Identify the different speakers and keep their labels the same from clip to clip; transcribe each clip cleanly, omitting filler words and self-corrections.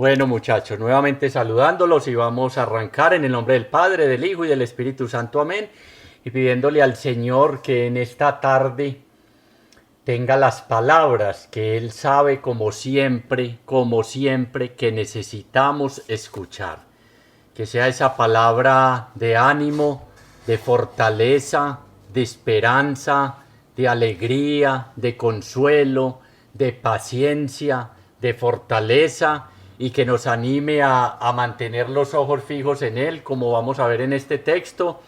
Speaker 1: Bueno, muchachos, nuevamente saludándolos y vamos a arrancar en el nombre del Padre, del Hijo y del Espíritu Santo. Amén. Y pidiéndole al Señor que en esta tarde tenga las palabras que Él sabe como siempre, que necesitamos escuchar. Que sea esa palabra de ánimo, de fortaleza, de esperanza, de alegría, de consuelo, de paciencia, de fortaleza y que nos anime a mantener los ojos fijos en Él, como vamos a ver en este texto,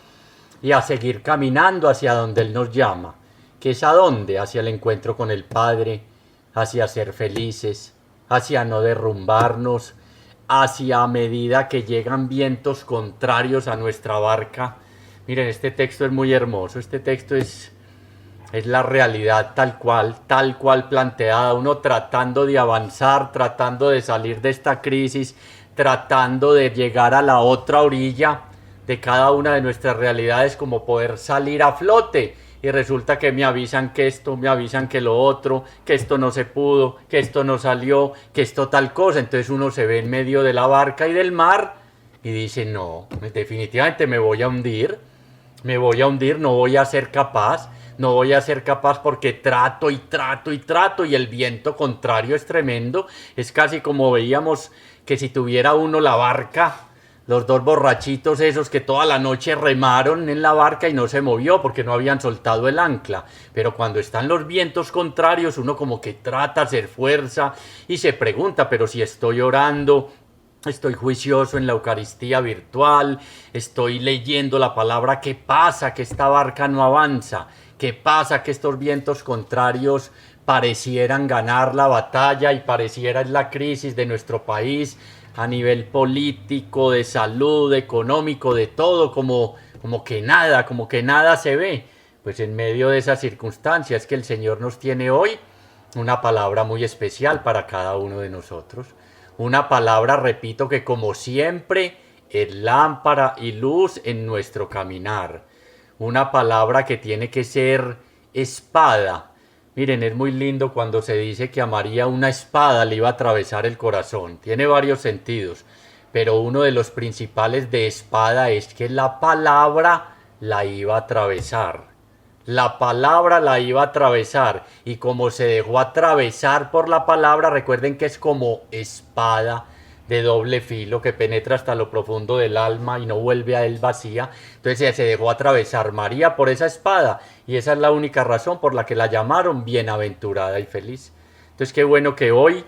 Speaker 1: y a seguir caminando hacia donde Él nos llama. ¿Que es a dónde? Hacia el encuentro con el Padre, hacia ser felices, hacia no derrumbarnos, hacia a medida que llegan vientos contrarios a nuestra barca. Miren, este texto es muy hermoso, este texto es la realidad tal cual planteada, uno tratando de avanzar, tratando de salir de esta crisis, tratando de llegar a la otra orilla de cada una de nuestras realidades, como poder salir a flote. Y resulta que me avisan que esto, me avisan que lo otro, que esto no se pudo, que esto no salió, que esto tal cosa. Entonces uno se ve en medio de la barca y del mar y dice, no, definitivamente me voy a hundir, no voy a ser capaz, no voy a ser capaz porque trato y el viento contrario es tremendo. Es casi como veíamos que si tuviera uno la barca, los dos borrachitos esos que toda la noche remaron en la barca y no se movió porque no habían soltado el ancla. Pero cuando están los vientos contrarios, uno como que trata de hacer fuerza y se pregunta, pero si estoy orando, estoy juicioso en la Eucaristía virtual, estoy leyendo la palabra, ¿qué pasa? Que esta barca no avanza. ¿Qué pasa? Que estos vientos contrarios parecieran ganar la batalla y pareciera la crisis de nuestro país a nivel político, de salud, económico, de todo, como que nada se ve. Pues en medio de esas circunstancias que el Señor nos tiene hoy, una palabra muy especial para cada uno de nosotros. Una palabra, repito, que como siempre es lámpara y luz en nuestro caminar. Una palabra que tiene que ser espada. Miren, es muy lindo cuando se dice que a María una espada le iba a atravesar el corazón. Tiene varios sentidos, pero uno de los principales de espada es que la palabra la iba a atravesar. La palabra la iba a atravesar y como se dejó atravesar por la palabra, recuerden que es como espada de doble filo que penetra hasta lo profundo del alma y no vuelve a él vacía. Entonces se dejó atravesar María por esa espada y esa es la única razón por la que la llamaron bienaventurada y feliz. Entonces qué bueno que hoy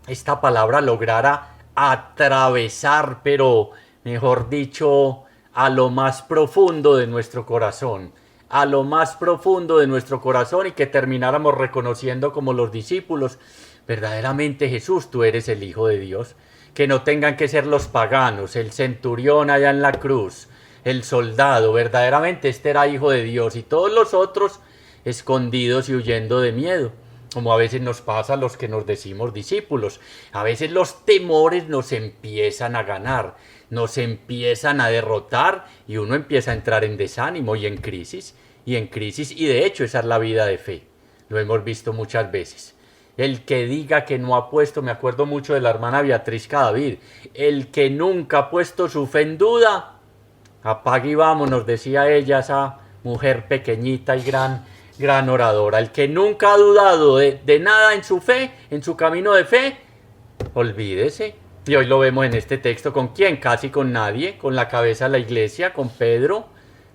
Speaker 1: esta palabra lograra atravesar, pero mejor dicho, a lo más profundo de nuestro corazón, a lo más profundo de nuestro corazón y que termináramos reconociendo como los discípulos, verdaderamente Jesús, tú eres el Hijo de Dios. Que no tengan que ser los paganos, el centurión allá en la cruz, el soldado, verdaderamente este era hijo de Dios y todos los otros escondidos y huyendo de miedo, como a veces nos pasa a los que nos decimos discípulos. A veces los temores nos empiezan a ganar, nos empiezan a derrotar y uno empieza a entrar en desánimo y en crisis, y de hecho esa es la vida de fe, lo hemos visto muchas veces. El que diga que no ha puesto, me acuerdo mucho de la hermana Beatriz Cadavid, el que nunca ha puesto su fe en duda, apague y vamos, nos decía ella, esa mujer pequeñita y gran oradora. El que nunca ha dudado de nada en su fe, en su camino de fe, olvídese. Y hoy lo vemos en este texto, ¿con quién? Casi con nadie, con la cabeza de la iglesia, con Pedro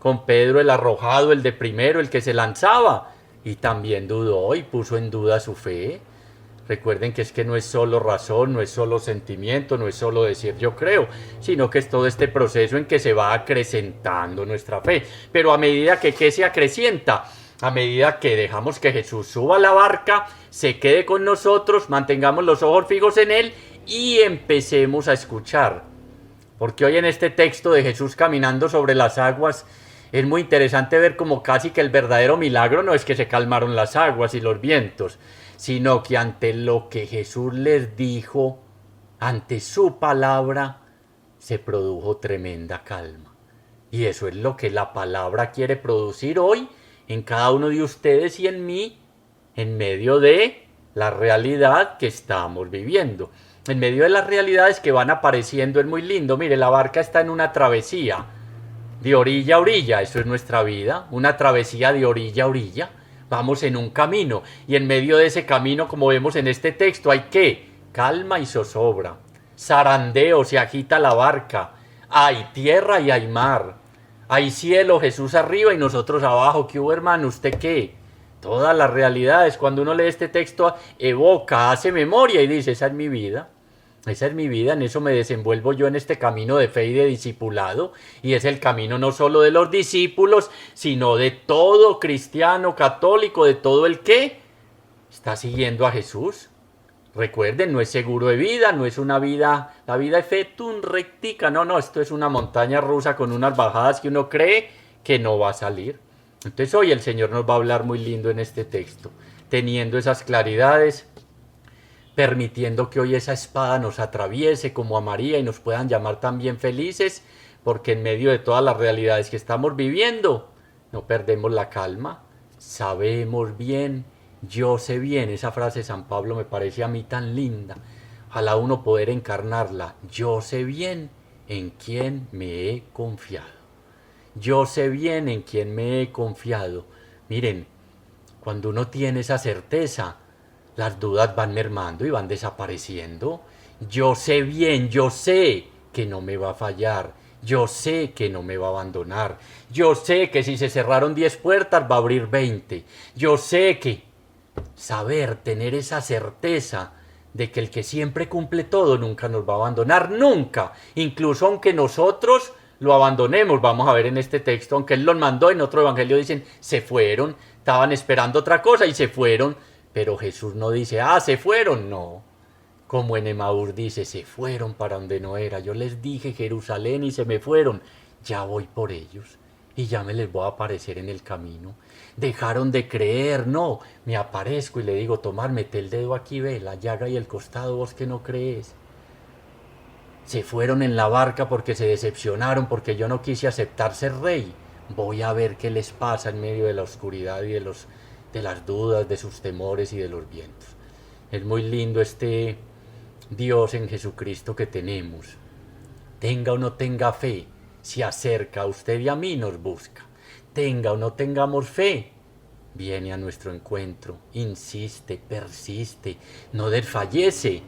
Speaker 1: el arrojado, el de primero, el que se lanzaba, y también dudó y puso en duda su fe. Recuerden que es que no es solo razón, no es solo sentimiento, no es solo decir yo creo, sino que es todo este proceso en que se va acrecentando nuestra fe. Pero a medida que se acrecienta, a medida que dejamos que Jesús suba a la barca, se quede con nosotros, mantengamos los ojos fijos en Él y empecemos a escuchar. Porque hoy en este texto de Jesús caminando sobre las aguas, es muy interesante ver como casi que el verdadero milagro no es que se calmaron las aguas y los vientos, sino que ante lo que Jesús les dijo, ante su palabra, se produjo tremenda calma. Y eso es lo que la palabra quiere producir hoy en cada uno de ustedes y en mí, en medio de la realidad que estamos viviendo. en medio de las realidades que van apareciendo. Es muy lindo. Mire, la barca está en una travesía de orilla a orilla. Eso es nuestra vida, una travesía de orilla a orilla. Vamos en un camino y en medio de ese camino, como vemos en este texto, hay ¿qué? Calma y zozobra, zarandeo, se agita la barca, hay tierra y hay mar, hay cielo, Jesús arriba y nosotros abajo. ¿Qué hubo, hermano? ¿Usted qué? Todas las realidades, cuando uno lee este texto, evoca, hace memoria y dice, esa es mi vida. Esa es mi vida, en eso me desenvuelvo yo en este camino de fe y de discipulado, y es el camino no solo de los discípulos, sino de todo cristiano católico, de todo el que está siguiendo a Jesús. Recuerden, no es seguro de vida, no es una vida, la vida es fetum rectica, no, esto es una montaña rusa con unas bajadas que uno cree que no va a salir. Entonces hoy el Señor nos va a hablar muy lindo en este texto, teniendo esas claridades, permitiendo que hoy esa espada nos atraviese como a María y nos puedan llamar también felices, porque en medio de todas las realidades que estamos viviendo, no perdemos la calma, sabemos bien, yo sé bien. Esa frase de San Pablo me parece a mí tan linda, ojalá uno poder encarnarla. Yo sé bien en quién me he confiado. Yo sé bien en quién me he confiado. Miren, cuando uno tiene esa certeza, las dudas van mermando y van desapareciendo. Yo sé bien, yo sé que no me va a fallar. Yo sé que no me va a abandonar. Yo sé que si se cerraron 10 puertas va a abrir 20. Yo sé que saber, tener esa certeza de que el que siempre cumple todo nunca nos va a abandonar, nunca. Incluso aunque nosotros lo abandonemos, vamos a ver en este texto, aunque Él los mandó, en otro evangelio dicen, se fueron, estaban esperando otra cosa y se fueron. Pero Jesús no dice, se fueron, no. Como en Emaús dice, se fueron para donde no era. Yo les dije Jerusalén y se me fueron. Ya voy por ellos y ya me les voy a aparecer en el camino. Dejaron de creer, no. Me aparezco y le digo, Tomás, mete el dedo aquí, ve, la llaga y el costado, vos que no crees. Se fueron en la barca porque se decepcionaron, porque yo no quise aceptar ser rey. Voy a ver qué les pasa en medio de la oscuridad y de las dudas, de sus temores y de los vientos. Es muy lindo este Dios en Jesucristo que tenemos. Tenga o no tenga fe, se acerca a usted y a mí, nos busca. Tenga o no tengamos fe, viene a nuestro encuentro, insiste, persiste, no desfallece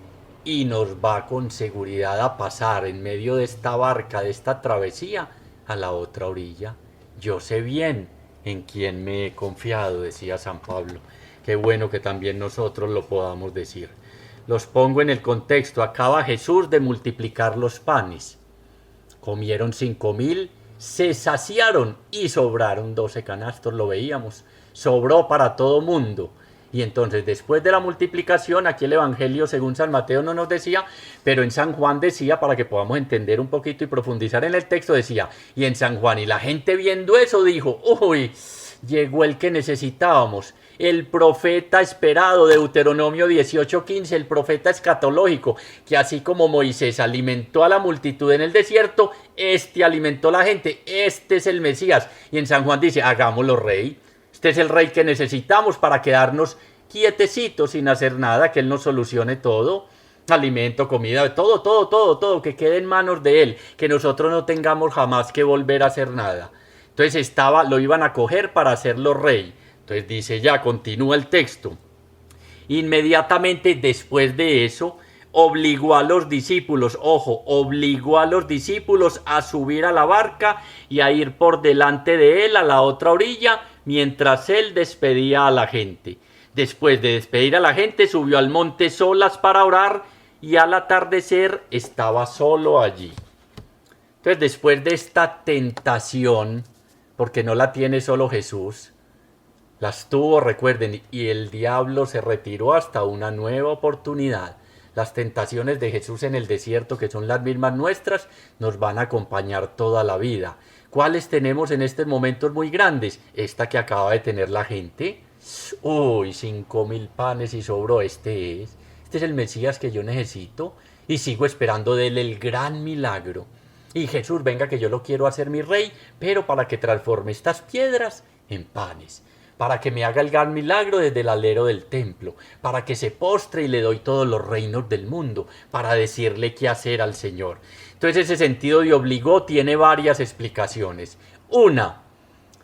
Speaker 1: y nos va con seguridad a pasar en medio de esta barca, de esta travesía, a la otra orilla. Yo sé bien en quién me he confiado, decía San Pablo. Qué bueno que también nosotros lo podamos decir. Los pongo en el contexto. Acaba Jesús de multiplicar los panes. Comieron 5.000, se saciaron y sobraron 12 canastos, lo veíamos. Sobró para todo mundo. Y entonces después de la multiplicación, aquí el Evangelio según San Mateo no nos decía, pero en San Juan decía, para que podamos entender un poquito y profundizar en el texto, decía, y en San Juan, y la gente viendo eso dijo, uy, llegó el que necesitábamos, el profeta esperado, Deuteronomio 18:15, el profeta escatológico, que así como Moisés alimentó a la multitud en el desierto, alimentó a la gente, este es el Mesías. Y en San Juan dice, hagámoslo rey. Este es el rey que necesitamos para quedarnos quietecitos sin hacer nada, que Él nos solucione todo, alimento, comida, todo, que quede en manos de Él, que nosotros no tengamos jamás que volver a hacer nada. Entonces lo iban a coger para hacerlo rey. Entonces dice ya, continúa el texto. Inmediatamente después de eso, obligó a los discípulos, obligó a los discípulos a subir a la barca y a ir por delante de Él a la otra orilla, mientras Él despedía a la gente. Después de despedir a la gente, subió al monte solas para orar y al atardecer estaba solo allí. Entonces, después de esta tentación, porque no la tiene solo Jesús, las tuvo, recuerden, y el diablo se retiró hasta una nueva oportunidad. Las tentaciones de Jesús en el desierto, que son las mismas nuestras, nos van a acompañar toda la vida. ¿Cuáles tenemos en estos momentos muy grandes? Esta que acaba de tener la gente. 5.000 panes y sobró. Este es el Mesías que yo necesito y sigo esperando de Él el gran milagro. Y Jesús, venga que yo lo quiero hacer mi rey, pero para que transforme estas piedras en panes. para que me haga el gran milagro desde el alero del templo, para que se postre y le doy todos los reinos del mundo, para decirle qué hacer al Señor. Entonces ese sentido de obligó tiene varias explicaciones. Una,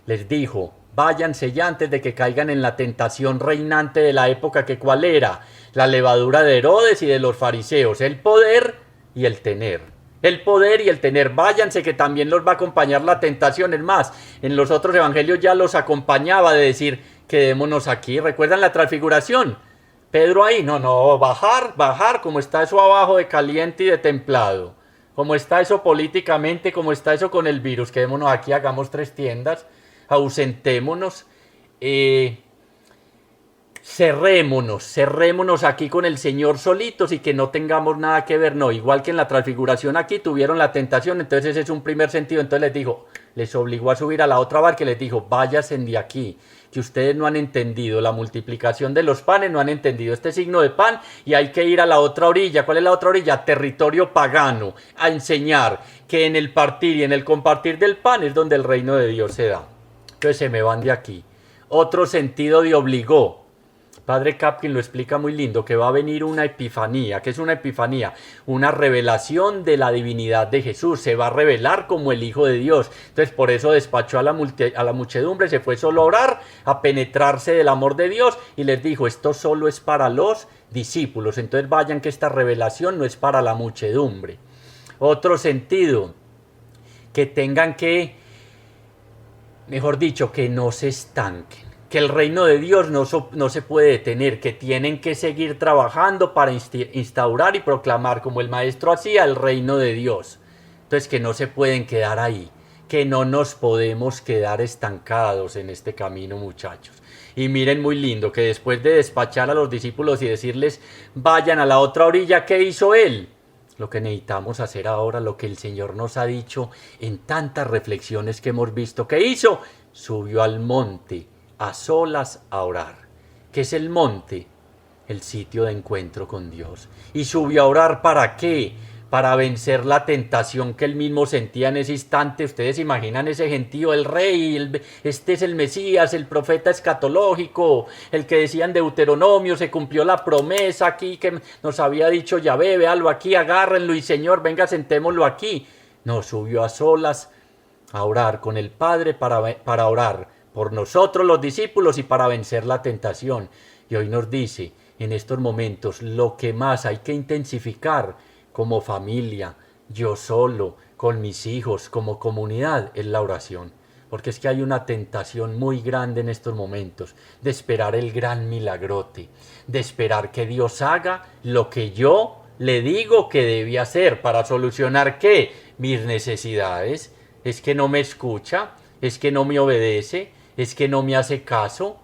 Speaker 1: les dijo, váyanse ya antes de que caigan en la tentación reinante de la época, que cuál era, la levadura de Herodes y de los fariseos, el poder y el tener. El poder y el tener, váyanse que también los va a acompañar la tentación. Es más, en los otros evangelios ya los acompañaba de decir, quedémonos aquí. ¿Recuerdan la transfiguración? Pedro ahí, no, bajar, como está eso abajo de caliente y de templado. Como está eso políticamente, como está eso con el virus, quedémonos aquí, hagamos 3 tiendas, ausentémonos. Cerrémonos aquí con el Señor solitos y que no tengamos nada que ver. No, igual que en la transfiguración aquí tuvieron la tentación, entonces ese es un primer sentido. Entonces les obligó a subir a la otra barca y les dijo, váyanse de aquí, que ustedes no han entendido la multiplicación de los panes, no han entendido este signo de pan y hay que ir a la otra orilla. ¿Cuál es la otra orilla? Territorio pagano, a enseñar que en el partir y en el compartir del pan es donde el reino de Dios se da. Entonces se me van de aquí. Otro sentido de obligó. Padre Kapkin lo explica muy lindo, que va a venir una epifanía. ¿Qué es una epifanía? Una revelación de la divinidad de Jesús. Se va a revelar como el Hijo de Dios. Entonces por eso despachó a la muchedumbre, se fue solo a orar, a penetrarse del amor de Dios y les dijo, esto solo es para los discípulos. Entonces vayan que esta revelación no es para la muchedumbre. Otro sentido, que tengan que, mejor dicho, que no se estanquen. Que el reino de Dios no se puede detener, que tienen que seguir trabajando para instaurar y proclamar, como el maestro hacía, el reino de Dios. Entonces que no se pueden quedar ahí, que no nos podemos quedar estancados en este camino, muchachos. Y miren muy lindo, que después de despachar a los discípulos y decirles, vayan a la otra orilla, ¿qué hizo él? Lo que necesitamos hacer ahora, lo que el Señor nos ha dicho en tantas reflexiones que hemos visto. ¿Qué hizo? Subió al monte a solas a orar. ¿Qué es el monte? El sitio de encuentro con Dios. ¿Y subió a orar para qué? Para vencer la tentación que él mismo sentía en ese instante. Ustedes imaginan ese gentío, el rey, este es el Mesías, el profeta escatológico, el que decían Deuteronomio, se cumplió la promesa aquí que nos había dicho Yahvé, véalo aquí, agárrenlo y Señor, venga, sentémoslo aquí. No, subió a solas a orar con el Padre para orar por nosotros los discípulos y para vencer la tentación. Y hoy nos dice, en estos momentos, lo que más hay que intensificar como familia, yo solo, con mis hijos, como comunidad, es la oración. Porque es que hay una tentación muy grande en estos momentos de esperar el gran milagrote, de esperar que Dios haga lo que yo le digo que debe hacer para solucionar ¿qué? Mis necesidades. Es que no me escucha, es que no me obedece, es que no me hace caso,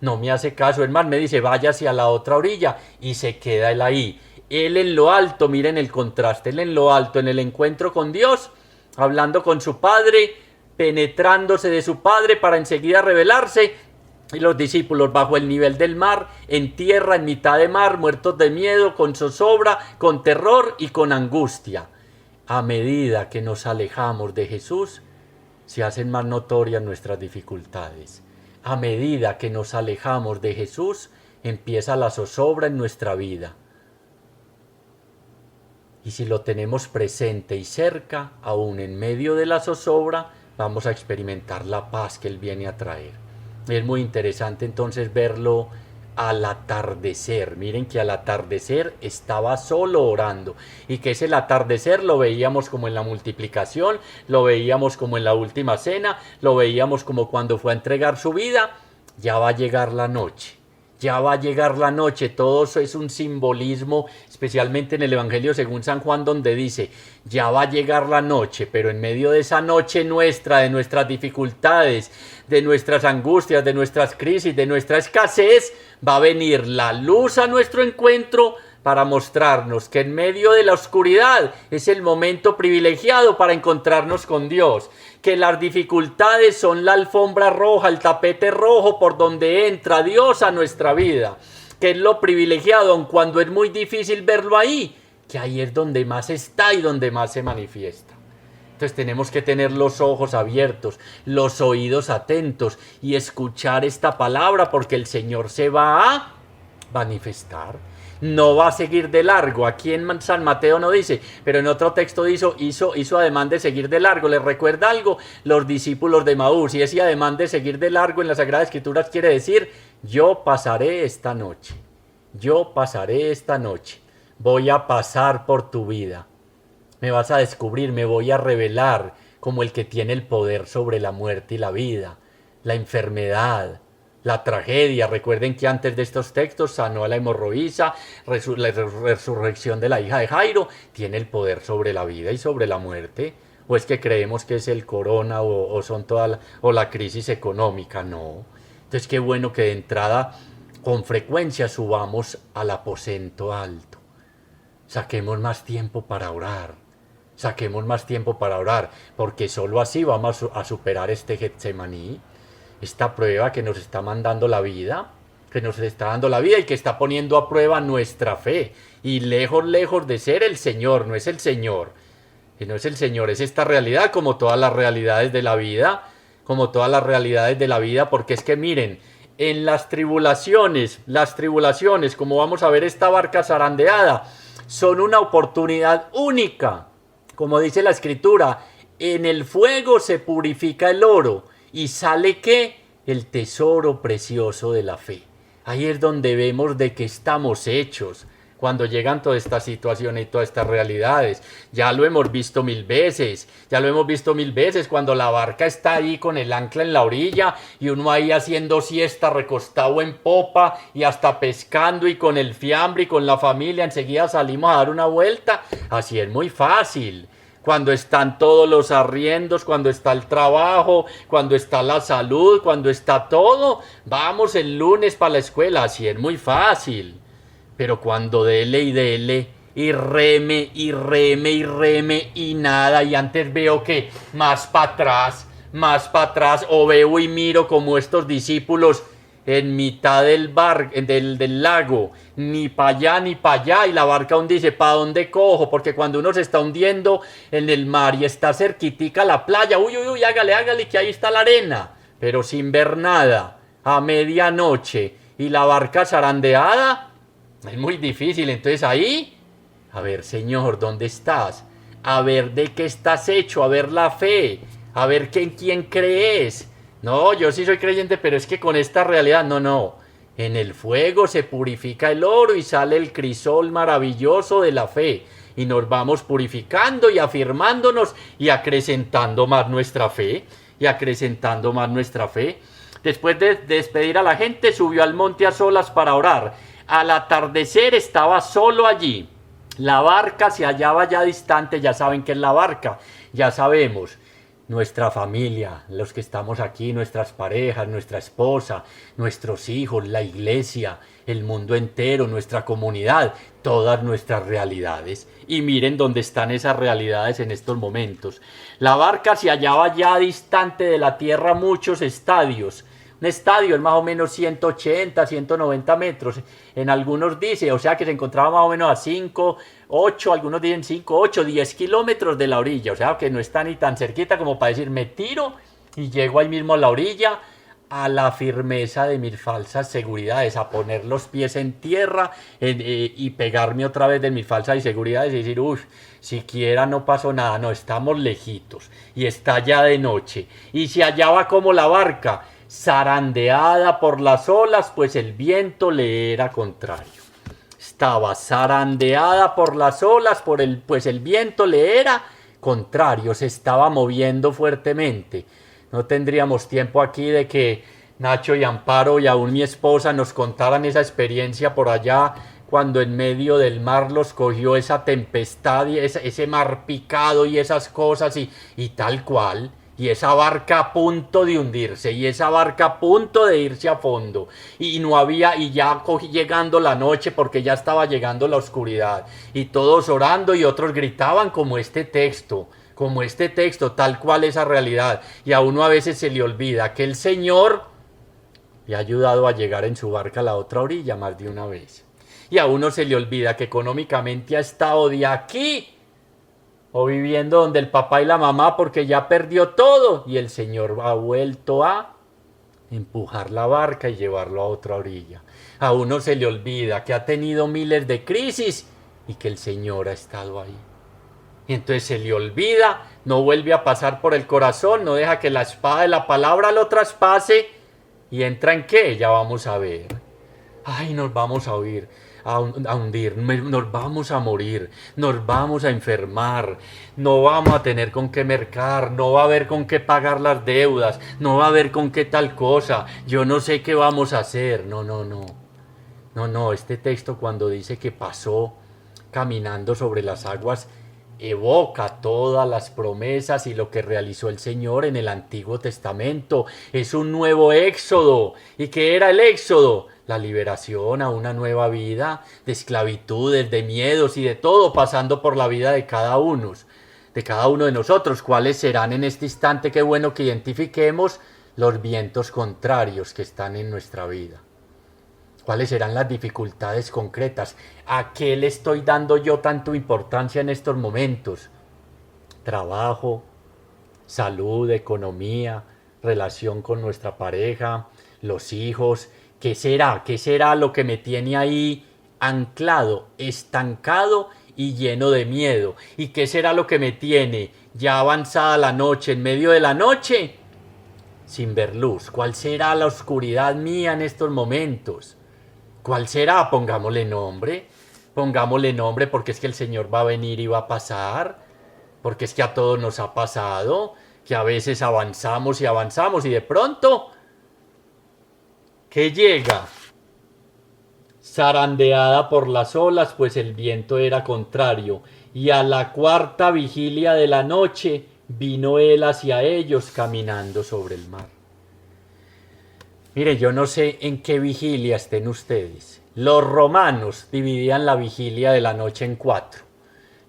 Speaker 1: es más, me dice, vaya hacia la otra orilla y se queda él ahí. Él en lo alto, miren el contraste, él en lo alto, en el encuentro con Dios, hablando con su Padre, penetrándose de su Padre para enseguida revelarse, y los discípulos bajo el nivel del mar, en tierra, en mitad de mar, muertos de miedo, con zozobra, con terror y con angustia. A medida que nos alejamos de Jesús, se hacen más notorias nuestras dificultades. A medida que nos alejamos de Jesús, empieza la zozobra en nuestra vida. Y si lo tenemos presente y cerca, aún en medio de la zozobra, vamos a experimentar la paz que Él viene a traer. Es muy interesante entonces verlo al atardecer. Miren que al atardecer estaba solo orando y que ese atardecer lo veíamos como en la multiplicación, lo veíamos como en la última cena, lo veíamos como cuando fue a entregar su vida. Ya va a llegar la noche, ya va a llegar la noche. Todo eso es un simbolismo, especialmente en el Evangelio según San Juan, donde dice, ya va a llegar la noche, pero en medio de esa noche nuestra, de nuestras dificultades, de nuestras angustias, de nuestras crisis, de nuestra escasez, va a venir la luz a nuestro encuentro para mostrarnos que en medio de la oscuridad es el momento privilegiado para encontrarnos con Dios, que las dificultades son la alfombra roja, el tapete rojo por donde entra Dios a nuestra vida, que es lo privilegiado, aun cuando es muy difícil verlo ahí, que ahí es donde más está y donde más se manifiesta. Entonces tenemos que tener los ojos abiertos, los oídos atentos y escuchar esta palabra porque el Señor se va a manifestar. No va a seguir de largo. Aquí en San Mateo no dice, pero en otro texto hizo ademán de seguir de largo. ¿Les recuerda algo? Los discípulos de Maús. Y ese ademán de seguir de largo en las Sagradas Escrituras quiere decir, yo pasaré esta noche. Yo pasaré esta noche. Voy a pasar por tu vida. Me vas a descubrir, me voy a revelar como el que tiene el poder sobre la muerte y la vida, la enfermedad, la tragedia. Recuerden que antes de estos textos sanó a la hemorroísa, la resurrección de la hija de Jairo, tiene el poder sobre la vida y sobre la muerte. ¿O es que creemos que es el corona o son o la crisis económica? No. Entonces qué bueno que de entrada con frecuencia subamos al aposento alto. Saquemos más tiempo para orar. Saquemos más tiempo para orar, porque solo así vamos a superar este Getsemaní, esta prueba que nos está mandando la vida, que nos está dando la vida y que está poniendo a prueba nuestra fe. Y lejos, lejos de ser el Señor, no es el Señor, que no es el Señor, es esta realidad como todas las realidades de la vida, porque es que miren, en las tribulaciones, como vamos a ver esta barca zarandeada, son una oportunidad única. Como dice la Escritura, en el fuego se purifica el oro y sale ¿qué? El tesoro precioso de la fe. Ahí es donde vemos de qué estamos hechos cuando llegan todas estas situaciones y todas estas realidades. Ya lo hemos visto mil veces cuando la barca está ahí con el ancla en la orilla y uno ahí haciendo siesta recostado en popa y hasta pescando y con el fiambre y con la familia enseguida salimos a dar una vuelta. Así es muy fácil. Cuando están todos los arriendos, cuando está el trabajo, cuando está la salud, cuando está todo, vamos el lunes para la escuela, así es muy fácil. Pero cuando dele y reme y nada, y antes veo que más para atrás, o veo y miro como estos discípulos en mitad del lago, ni para allá ni para allá, y la barca aún dice, ¿para dónde cojo? Porque cuando uno se está hundiendo en el mar y está cerquitica la playa, uy, hágale, que ahí está la arena, pero sin ver nada, a medianoche, y la barca zarandeada, es muy difícil. Entonces ahí, a ver, Señor, ¿dónde estás? A ver de qué estás hecho, a ver la fe, a ver en quién crees. No, yo sí soy creyente, pero es que con esta realidad, no. En el fuego se purifica el oro y sale el crisol maravilloso de la fe. Y nos vamos purificando y afirmándonos y acrecentando más nuestra fe. Después de despedir a la gente, subió al monte a solas para orar. Al atardecer estaba solo allí. La barca se hallaba ya distante, ya saben qué es la barca, ya sabemos. Nuestra familia, los que estamos aquí, nuestras parejas, nuestra esposa, nuestros hijos, la iglesia, el mundo entero, nuestra comunidad, todas nuestras realidades. Y miren dónde están esas realidades en estos momentos. La barca se hallaba ya distante de la tierra muchos estadios. Un estadio es más o menos 180, 190 metros. En algunos dice, o sea que se encontraba más o menos a 5, 8, algunos dicen 5, 8, 10 kilómetros de la orilla. O sea que no está ni tan cerquita como para decir, me tiro y llego ahí mismo a la orilla, a la firmeza de mis falsas seguridades, a poner los pies en tierra y pegarme otra vez de mis falsas inseguridades y decir, uff, siquiera no pasó nada, no, estamos lejitos y está ya de noche. Y se hallaba como la barca, zarandeada por las olas, pues el viento le era contrario. Estaba zarandeada por las olas, pues el viento le era contrario, se estaba moviendo fuertemente. No tendríamos tiempo aquí de que Nacho y Amparo y aún mi esposa nos contaran esa experiencia por allá, cuando en medio del mar los cogió esa tempestad y ese mar picado y esas cosas y tal cual. Y esa barca a punto de hundirse, y esa barca a punto de irse a fondo, y no había, y ya llegando la noche, porque ya estaba llegando la oscuridad, y todos orando y otros gritaban como este texto, tal cual esa realidad, y a uno a veces se le olvida que el Señor le ha ayudado a llegar en su barca a la otra orilla más de una vez, y a uno se le olvida que económicamente ha estado de aquí o viviendo donde el papá y la mamá porque ya perdió todo y el Señor ha vuelto a empujar la barca y llevarlo a otra orilla. A uno se le olvida que ha tenido miles de crisis y que el Señor ha estado ahí. Y entonces se le olvida, no vuelve a pasar por el corazón, no deja que la espada de la palabra lo traspase y entra en qué, ya vamos a ver. Ay, nos vamos a oír, a hundir, nos vamos a morir, nos vamos a enfermar, no vamos a tener con qué mercar, no va a haber con qué pagar las deudas, no va a haber con qué tal cosa, yo no sé qué vamos a hacer. No, no, no. No, no, este texto cuando dice que pasó caminando sobre las aguas evoca todas las promesas y lo que realizó el Señor en el Antiguo Testamento. Es un nuevo éxodo. ¿Y qué era el éxodo? La liberación a una nueva vida de esclavitudes, de miedos y de todo pasando por la vida de cada uno de nosotros. ¿Cuáles serán en este instante? Qué bueno que identifiquemos los vientos contrarios que están en nuestra vida. ¿Cuáles serán las dificultades concretas? ¿A qué le estoy dando yo tanto importancia en estos momentos? Trabajo, salud, economía, relación con nuestra pareja, los hijos. ¿Qué será? ¿Qué será lo que me tiene ahí anclado, estancado y lleno de miedo? ¿Y qué será lo que me tiene ya avanzada la noche, en medio de la noche, sin ver luz? ¿Cuál será la oscuridad mía en estos momentos? ¿Cuál será? Pongámosle nombre. Pongámosle nombre porque es que el Señor va a venir y va a pasar. Porque es que a todos nos ha pasado. Que a veces avanzamos y de pronto, ¿qué llega? Zarandeada por las olas, pues el viento era contrario. Y a la cuarta vigilia de la noche vino él hacia ellos caminando sobre el mar. Mire, yo no sé en qué vigilia estén ustedes. Los romanos dividían la vigilia de la noche en 4.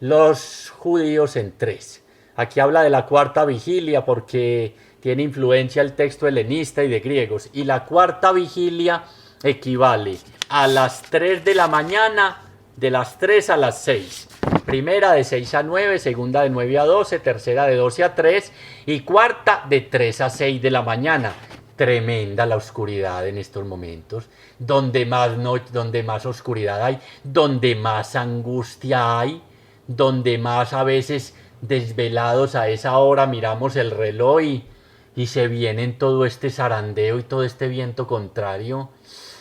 Speaker 1: Los judíos en 3. Aquí habla de la cuarta vigilia porque tiene influencia el texto helenista y de griegos. Y la cuarta vigilia equivale a las 3 de la mañana, de las 3 a las 6. Primera de 6 a 9, segunda de 9 a 12, tercera de 12 a 3 y cuarta de 3 a 6 de la mañana. Tremenda la oscuridad en estos momentos, donde más oscuridad hay, donde más angustia hay, donde más a veces desvelados a esa hora miramos el reloj y se viene todo este zarandeo y todo este viento contrario.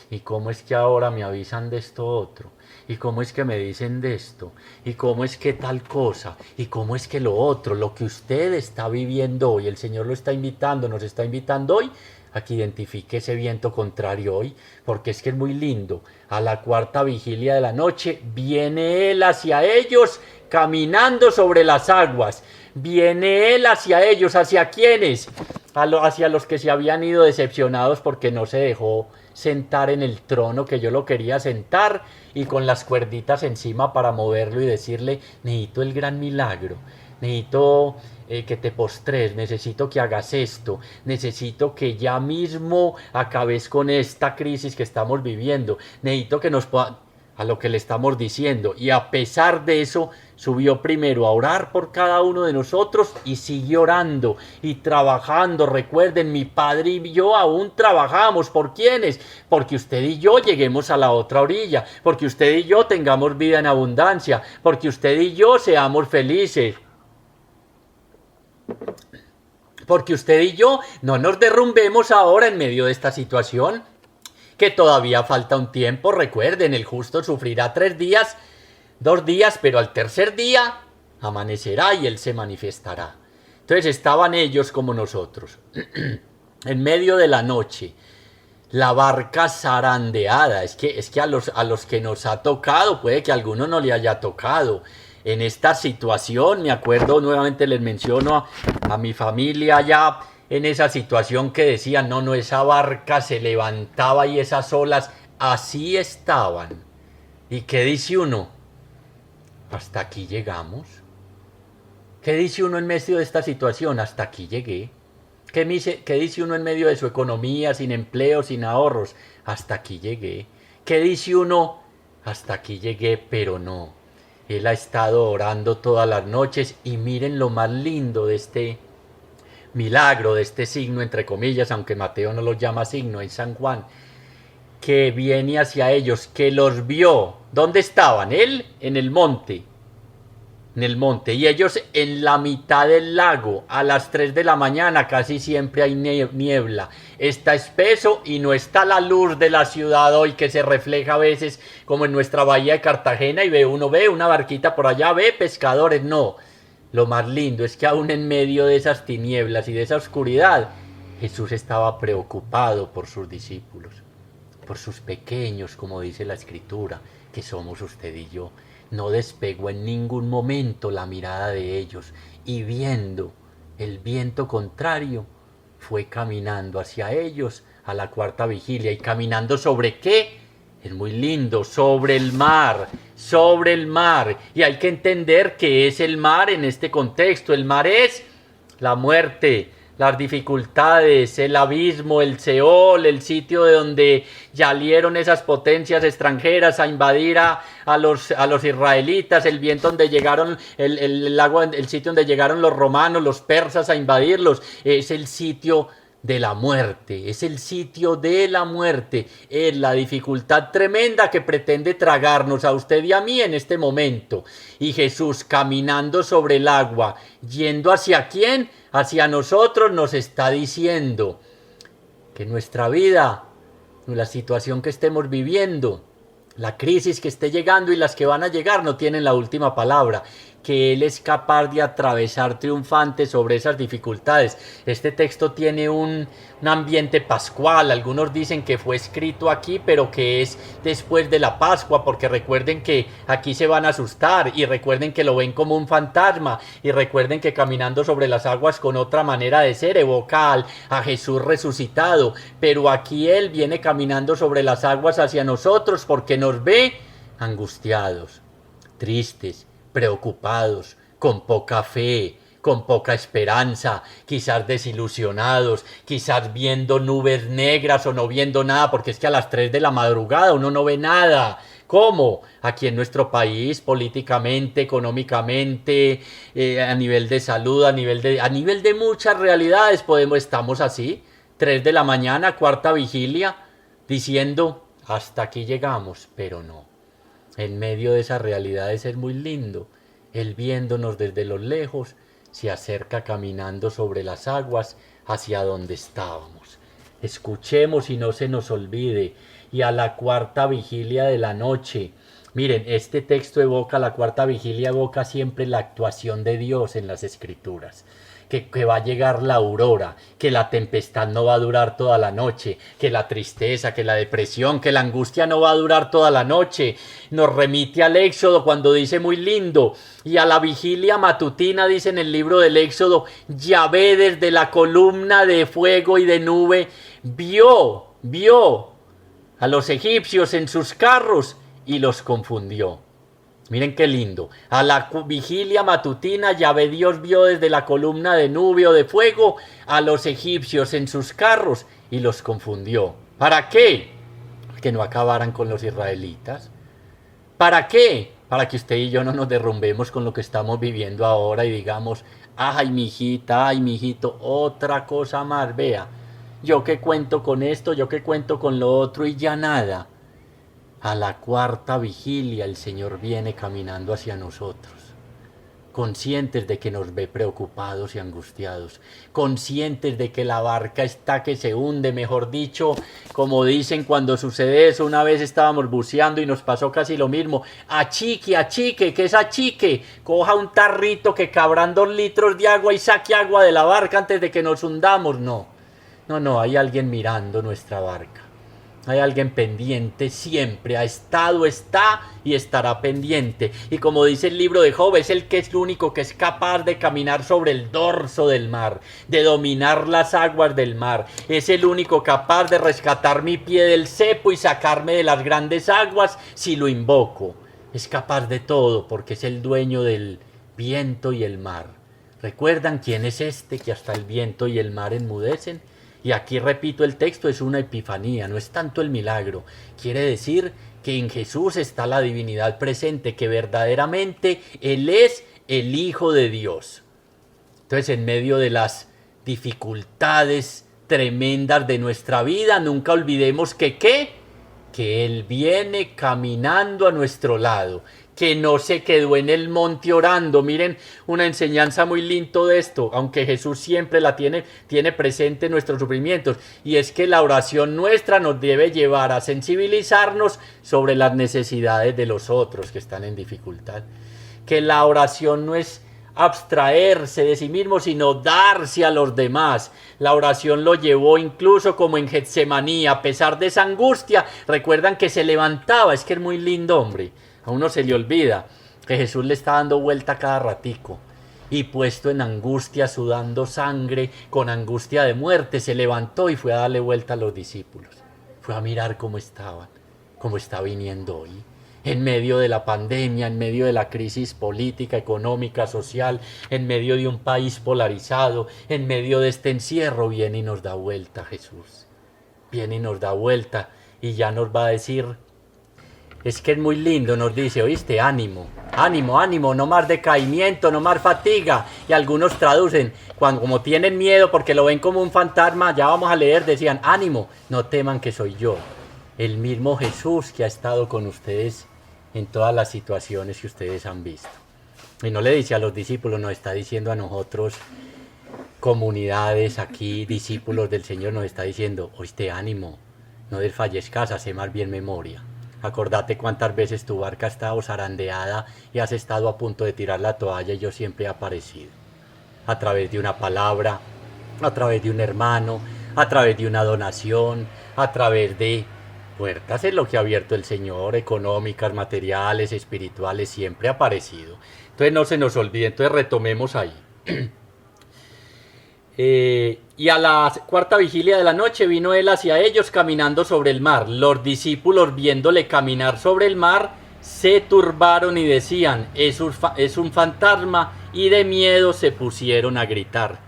Speaker 1: ¿Y cómo es que ahora me avisan de esto otro? ¿Y cómo es que me dicen de esto? ¿Y cómo es que tal cosa? ¿Y cómo es que lo otro? Lo que usted está viviendo hoy, el Señor lo está invitando, nos está invitando hoy a que identifique ese viento contrario hoy, porque es que es muy lindo. A la cuarta vigilia de la noche viene Él hacia ellos caminando sobre las aguas. Viene Él hacia ellos, ¿hacia quiénes? Hacia los que se habían ido decepcionados porque no se dejó sentar en el trono que yo lo quería sentar y con las cuerditas encima para moverlo y decirle, necesito el gran milagro, necesito que te postres, necesito que hagas esto, necesito que ya mismo acabes con esta crisis que estamos viviendo, necesito que nos pueda... a lo que le estamos diciendo, y a pesar de eso subió primero a orar por cada uno de nosotros y siguió orando y trabajando. Recuerden, mi padre y yo aún trabajamos. ¿Por quiénes? Porque usted y yo lleguemos a la otra orilla, porque usted y yo tengamos vida en abundancia, porque usted y yo seamos felices, porque usted y yo no nos derrumbemos ahora en medio de esta situación, que todavía falta un tiempo. Recuerden, el justo sufrirá 3 días, 2 días, pero al tercer día amanecerá y Él se manifestará. Entonces estaban ellos como nosotros, en medio de la noche, la barca zarandeada. Es que a los que nos ha tocado, puede que a alguno no le haya tocado. En esta situación, me acuerdo, nuevamente les menciono a mi familia allá, en esa situación que decían, no, esa barca se levantaba y esas olas así estaban. ¿Y qué dice uno? Hasta aquí llegamos. ¿Qué dice uno en medio de esta situación? Hasta aquí llegué. ¿Qué dice uno en medio de su economía, sin empleo, sin ahorros? Hasta aquí llegué. ¿Qué dice uno? Hasta aquí llegué, pero no. Él ha estado orando todas las noches y miren lo más lindo de este milagro, de este signo entre comillas, aunque Mateo no lo llama signo, es San Juan, que viene hacia ellos, que los vio. ¿Dónde estaban? Él en el monte, y ellos en la mitad del lago, a las 3 de la mañana, casi siempre hay niebla, está espeso y no está la luz de la ciudad hoy que se refleja a veces como en nuestra bahía de Cartagena y uno ve una barquita por allá, ve pescadores, no. Lo más lindo es que aún en medio de esas tinieblas y de esa oscuridad, Jesús estaba preocupado por sus discípulos, por sus pequeños, como dice la Escritura, que somos usted y yo. No despegó en ningún momento la mirada de ellos y viendo el viento contrario, fue caminando hacia ellos a la cuarta vigilia. ¿Y caminando sobre qué? Es muy lindo, sobre el mar, sobre el mar. Y hay que entender qué es el mar en este contexto. El mar es la muerte, las dificultades, el abismo, el Seol, el sitio de donde salieron esas potencias extranjeras a invadir a los israelitas, el viento donde llegaron, el sitio donde llegaron los romanos, los persas a invadirlos, es el sitio de la muerte, es el sitio de la muerte, es la dificultad tremenda que pretende tragarnos a usted y a mí en este momento. Y Jesús caminando sobre el agua, yendo hacia quién, hacia nosotros, nos está diciendo que nuestra vida, la situación que estemos viviendo, la crisis que esté llegando y las que van a llegar no tienen la última palabra, que Él es capaz de atravesar triunfante sobre esas dificultades. Este texto tiene un ambiente pascual, algunos dicen que fue escrito aquí, pero que es después de la Pascua, porque recuerden que aquí se van a asustar, y recuerden que lo ven como un fantasma, y recuerden que caminando sobre las aguas con otra manera de ser evoca a Jesús resucitado, pero aquí Él viene caminando sobre las aguas hacia nosotros porque nos ve angustiados, tristes, preocupados, con poca fe, con poca esperanza, quizás desilusionados, quizás viendo nubes negras o no viendo nada, porque es que a las 3 de la madrugada uno no ve nada. ¿Cómo? Aquí en nuestro país, políticamente, económicamente, a nivel de salud, a nivel de muchas realidades, estamos así, 3 de la mañana, cuarta vigilia, diciendo, hasta aquí llegamos, pero no. En medio de esas realidades es muy lindo. Él viéndonos desde los lejos, se acerca caminando sobre las aguas hacia donde estábamos. Escuchemos y no se nos olvide. Y a la cuarta vigilia de la noche. Miren, este texto evoca, la cuarta vigilia evoca siempre la actuación de Dios en las Escrituras. Que va a llegar la aurora, que la tempestad no va a durar toda la noche, que la tristeza, que la depresión, que la angustia no va a durar toda la noche. Nos remite al Éxodo cuando dice muy lindo, y a la vigilia matutina dice en el libro del Éxodo, Yahvé desde la columna de fuego y de nube vio a los egipcios en sus carros y los confundió. Miren qué lindo. A la vigilia matutina, Yahvé Dios vio desde la columna de nube o de fuego a los egipcios en sus carros y los confundió. ¿Para qué? Que no acabaran con los israelitas. ¿Para qué? Para que usted y yo no nos derrumbemos con lo que estamos viviendo ahora y digamos, ay, mijita, ay, mijito, otra cosa más, vea. Yo que cuento con esto, yo que cuento con lo otro y ya nada. A la cuarta vigilia el Señor viene caminando hacia nosotros, conscientes de que nos ve preocupados y angustiados, conscientes de que la barca está que se hunde, mejor dicho, como dicen cuando sucede eso. Una vez estábamos buceando y nos pasó casi lo mismo. Achique, ¿qué es achique? Coja un tarrito que cabrán 2 litros de agua y saque agua de la barca antes de que nos hundamos. No, hay alguien mirando nuestra barca. Hay alguien pendiente siempre, ha estado, está y estará pendiente. Y como dice el libro de Job, es el único que es capaz de caminar sobre el dorso del mar, de dominar las aguas del mar. Es el único capaz de rescatar mi pie del cepo y sacarme de las grandes aguas si lo invoco. Es capaz de todo porque es el dueño del viento y el mar. ¿Recuerdan quién es este que hasta el viento y el mar enmudecen? Y aquí repito el texto, es una epifanía, no es tanto el milagro. Quiere decir que en Jesús está la divinidad presente, que verdaderamente Él es el Hijo de Dios. Entonces, en medio de las dificultades tremendas de nuestra vida, nunca olvidemos que Él viene caminando a nuestro lado, que no se quedó en el monte orando. Miren, una enseñanza muy linda de esto, aunque Jesús siempre la tiene presente en nuestros sufrimientos, y es que la oración nuestra nos debe llevar a sensibilizarnos sobre las necesidades de los otros que están en dificultad. Que la oración no es abstraerse de sí mismo, sino darse a los demás. La oración lo llevó incluso como en Getsemaní, a pesar de esa angustia. Recuerdan que se levantaba, es que es muy lindo, hombre. A uno se le olvida que Jesús le está dando vuelta cada ratico. Y puesto en angustia, sudando sangre, con angustia de muerte, se levantó y fue a darle vuelta a los discípulos. Fue a mirar cómo estaban, cómo está viniendo hoy. En medio de la pandemia, en medio de la crisis política, económica, social, en medio de un país polarizado, en medio de este encierro, viene y nos da vuelta Jesús. Viene y nos da vuelta y ya nos va a decir, es que es muy lindo, nos dice, oíste, ánimo, ánimo, ánimo, no más decaimiento, no más fatiga. Y algunos traducen, como tienen miedo porque lo ven como un fantasma, ya vamos a leer, decían, ánimo, no teman que soy yo, el mismo Jesús que ha estado con ustedes en todas las situaciones que ustedes han visto. Y no le dice a los discípulos, nos está diciendo a nosotros, comunidades aquí, discípulos del Señor, nos está diciendo, oíste, ánimo, no desfallezcas, hace más bien memoria. Acordate cuántas veces tu barca ha estado zarandeada y has estado a punto de tirar la toalla y yo siempre he aparecido. A través de una palabra, a través de un hermano, a través de una donación, a través de puertas en lo que ha abierto el Señor, económicas, materiales, espirituales, siempre ha aparecido. Entonces no se nos olvide, entonces retomemos ahí. Y a la cuarta vigilia de la noche vino él hacia ellos caminando sobre el mar. Los discípulos, viéndole caminar sobre el mar, se turbaron y decían, es un fantasma, y de miedo se pusieron a gritar.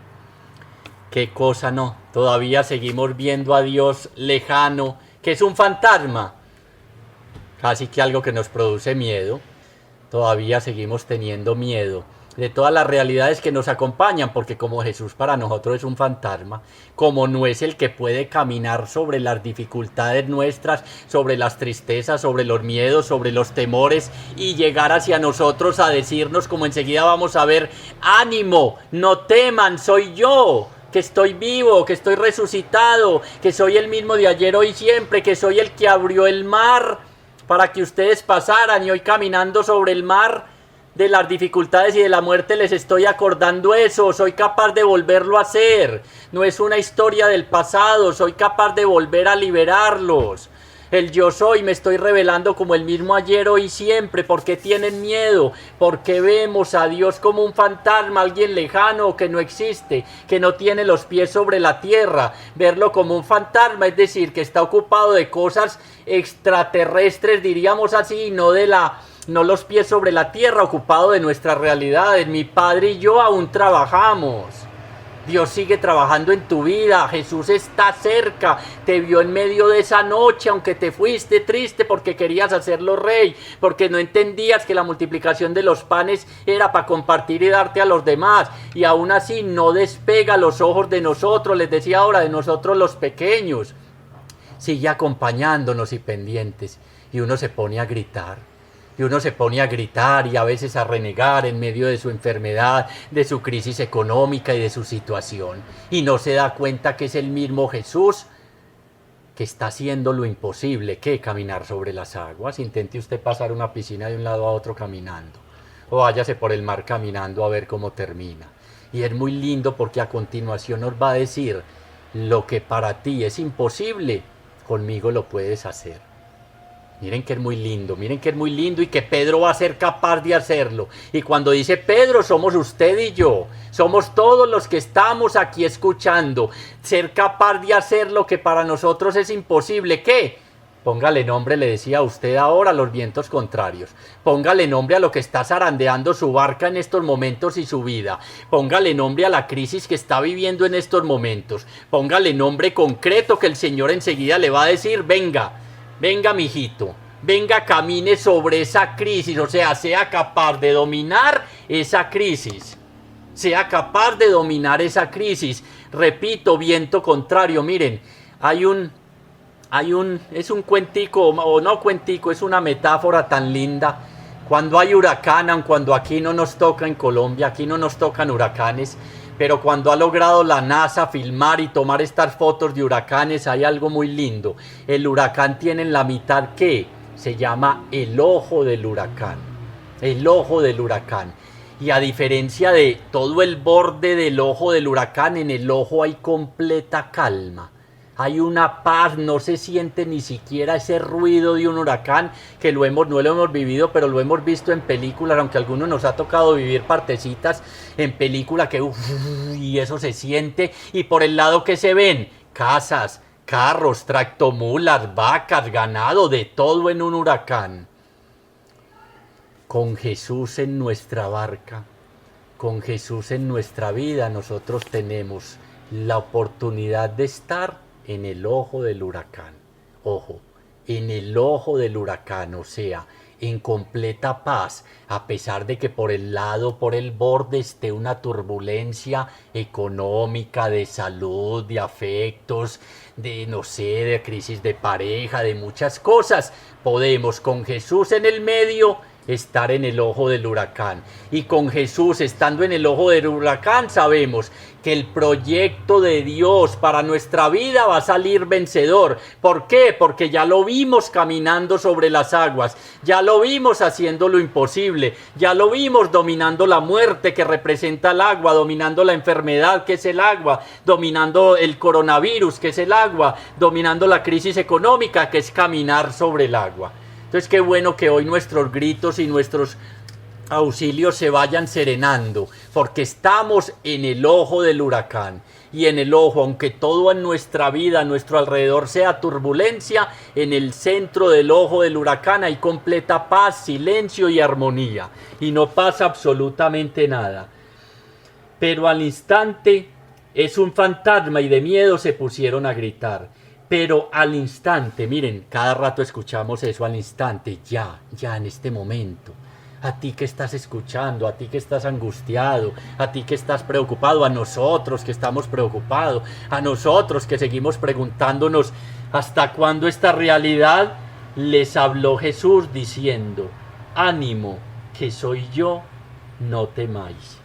Speaker 1: Qué cosa, no, todavía seguimos viendo a Dios lejano, que es un fantasma, casi que algo que nos produce miedo. Todavía seguimos teniendo miedo de todas las realidades que nos acompañan, porque como Jesús para nosotros es un fantasma, como no es el que puede caminar sobre las dificultades nuestras, sobre las tristezas, sobre los miedos, sobre los temores, y llegar hacia nosotros a decirnos, como enseguida vamos a ver, ánimo, no teman, soy yo, que estoy vivo, que estoy resucitado, que soy el mismo de ayer, hoy y siempre, que soy el que abrió el mar para que ustedes pasaran, y hoy caminando sobre el mar de las dificultades y de la muerte les estoy acordando eso. Soy capaz de volverlo a hacer. No es una historia del pasado, soy capaz de volver a liberarlos. El yo soy, me estoy revelando como el mismo ayer, hoy y siempre. ¿Por qué tienen miedo? Porque vemos a Dios como un fantasma, alguien lejano que no existe, que no tiene los pies sobre la tierra. Verlo como un fantasma, es decir, que está ocupado de cosas extraterrestres, diríamos así, no los pies sobre la tierra, ocupado de nuestras realidades. Mi Padre y yo aún trabajamos. Dios sigue trabajando en tu vida. Jesús está cerca. Te vio en medio de esa noche, aunque te fuiste triste porque querías hacerlo rey, porque no entendías que la multiplicación de los panes era para compartir y darte a los demás. Y aún así no despega los ojos de nosotros. Les decía ahora, de nosotros los pequeños. Sigue acompañándonos y pendientes. Y uno se pone a gritar. Y uno se pone a gritar y a veces a renegar en medio de su enfermedad, de su crisis económica y de su situación. Y no se da cuenta que es el mismo Jesús que está haciendo lo imposible, que caminar sobre las aguas. Intente usted pasar una piscina de un lado a otro caminando. O váyase por el mar caminando a ver cómo termina. Y es muy lindo porque a continuación nos va a decir, lo que para ti es imposible, conmigo lo puedes hacer. Miren que es muy lindo, miren que es muy lindo y que Pedro va a ser capaz de hacerlo. Y cuando dice Pedro, somos usted y yo, somos todos los que estamos aquí escuchando. Ser capaz de hacer lo que para nosotros es imposible. ¿Qué? Póngale nombre, le decía a usted ahora, a los vientos contrarios. Póngale nombre a lo que está zarandeando su barca en estos momentos y su vida. Póngale nombre a la crisis que está viviendo en estos momentos. Póngale nombre concreto que el Señor enseguida le va a decir, venga, mijito, venga, camine sobre esa crisis, o sea, sea capaz de dominar esa crisis. Sea capaz de dominar esa crisis. Repito, viento contrario. Miren, es un cuentico, o no cuentico, es una metáfora tan linda. Cuando hay huracán, aun cuando aquí no nos toca en Colombia, aquí no nos tocan huracanes, pero cuando ha logrado la NASA filmar y tomar estas fotos de huracanes, hay algo muy lindo. El huracán tiene en la mitad que se llama el ojo del huracán. El ojo del huracán. Y a diferencia de todo el borde del ojo del huracán, en el ojo hay completa calma. Hay una paz, no se siente ni siquiera ese ruido de un huracán, que no lo hemos vivido, pero lo hemos visto en películas, aunque a algunos nos ha tocado vivir partecitas en película que y eso se siente. Y por el lado que se ven, casas, carros, tractomulas, vacas, ganado, de todo en un huracán. Con Jesús en nuestra barca, con Jesús en nuestra vida, nosotros tenemos la oportunidad de estar en el ojo del huracán. Ojo, en el ojo del huracán, o sea, en completa paz, a pesar de que por el borde esté una turbulencia económica, de salud, de afectos, de no sé, de crisis de pareja, de muchas cosas, podemos con Jesús en el medio estar en el ojo del huracán. Y con Jesús estando en el ojo del huracán, sabemos que el proyecto de Dios para nuestra vida va a salir vencedor. ¿Por qué? Porque ya lo vimos caminando sobre las aguas, ya lo vimos haciendo lo imposible, ya lo vimos dominando la muerte que representa el agua, dominando la enfermedad que es el agua, dominando el coronavirus que es el agua, dominando la crisis económica que es caminar sobre el agua. Entonces qué bueno que hoy nuestros gritos y nuestros auxilios se vayan serenando, porque estamos en el ojo del huracán. Y en el ojo, aunque todo en nuestra vida, a nuestro alrededor sea turbulencia, en el centro del ojo del huracán hay completa paz, silencio y armonía. Y no pasa absolutamente nada. Pero al instante es un fantasma y de miedo se pusieron a gritar. Pero al instante, miren, cada rato escuchamos eso, al instante, ya en este momento. A ti que estás escuchando, a ti que estás angustiado, a ti que estás preocupado, a nosotros que estamos preocupados, a nosotros que seguimos preguntándonos hasta cuándo esta realidad, les habló Jesús diciendo, ánimo, que soy yo, no temáis.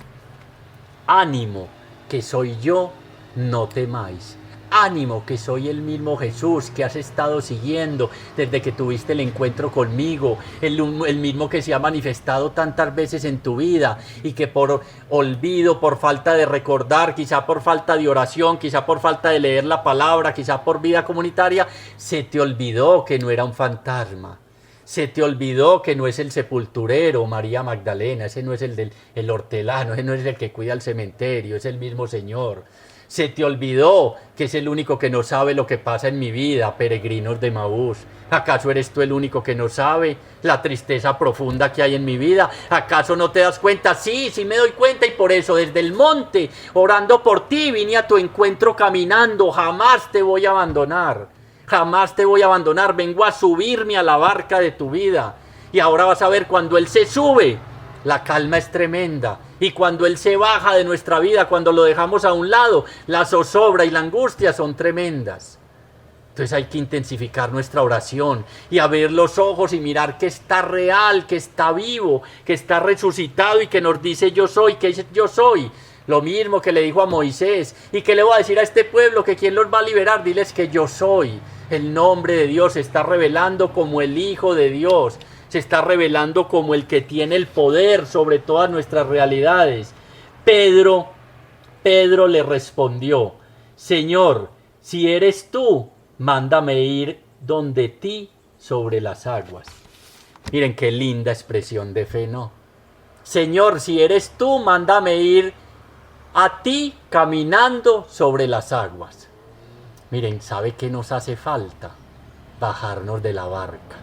Speaker 1: Ánimo, que soy yo, no temáis. Ánimo, que soy el mismo Jesús que has estado siguiendo desde que tuviste el encuentro conmigo, el mismo que se ha manifestado tantas veces en tu vida y que por olvido, por falta de recordar, quizá por falta de oración, quizá por falta de leer la palabra, quizá por vida comunitaria, se te olvidó que no era un fantasma. Se te olvidó que no es el sepulturero María Magdalena, ese no es el hortelano, ese no es el que cuida el cementerio, es el mismo Señor. Se te olvidó que es el único que no sabe lo que pasa en mi vida, peregrinos de Maús. ¿Acaso eres tú el único que no sabe la tristeza profunda que hay en mi vida? ¿Acaso no te das cuenta? Sí me doy cuenta y por eso desde el monte, orando por ti, vine a tu encuentro caminando. Jamás te voy a abandonar, jamás te voy a abandonar. Vengo a subirme a la barca de tu vida. Y ahora vas a ver cuando Él se sube, la calma es tremenda. Y cuando Él se baja de nuestra vida, cuando lo dejamos a un lado, la zozobra y la angustia son tremendas. Entonces hay que intensificar nuestra oración y abrir los ojos y mirar que está real, que está vivo, que está resucitado y que nos dice yo soy, que dice yo soy. Lo mismo que le dijo a Moisés y que le voy a decir a este pueblo que quién los va a liberar, diles que yo soy. El nombre de Dios se está revelando como el Hijo de Dios. Se está revelando como el que tiene el poder sobre todas nuestras realidades. Pedro le respondió, Señor, si eres tú, mándame ir donde ti sobre las aguas. Miren qué linda expresión de fe, ¿no? Señor, si eres tú, mándame ir a ti caminando sobre las aguas. Miren, ¿sabe qué nos hace falta? Bajarnos de la barca.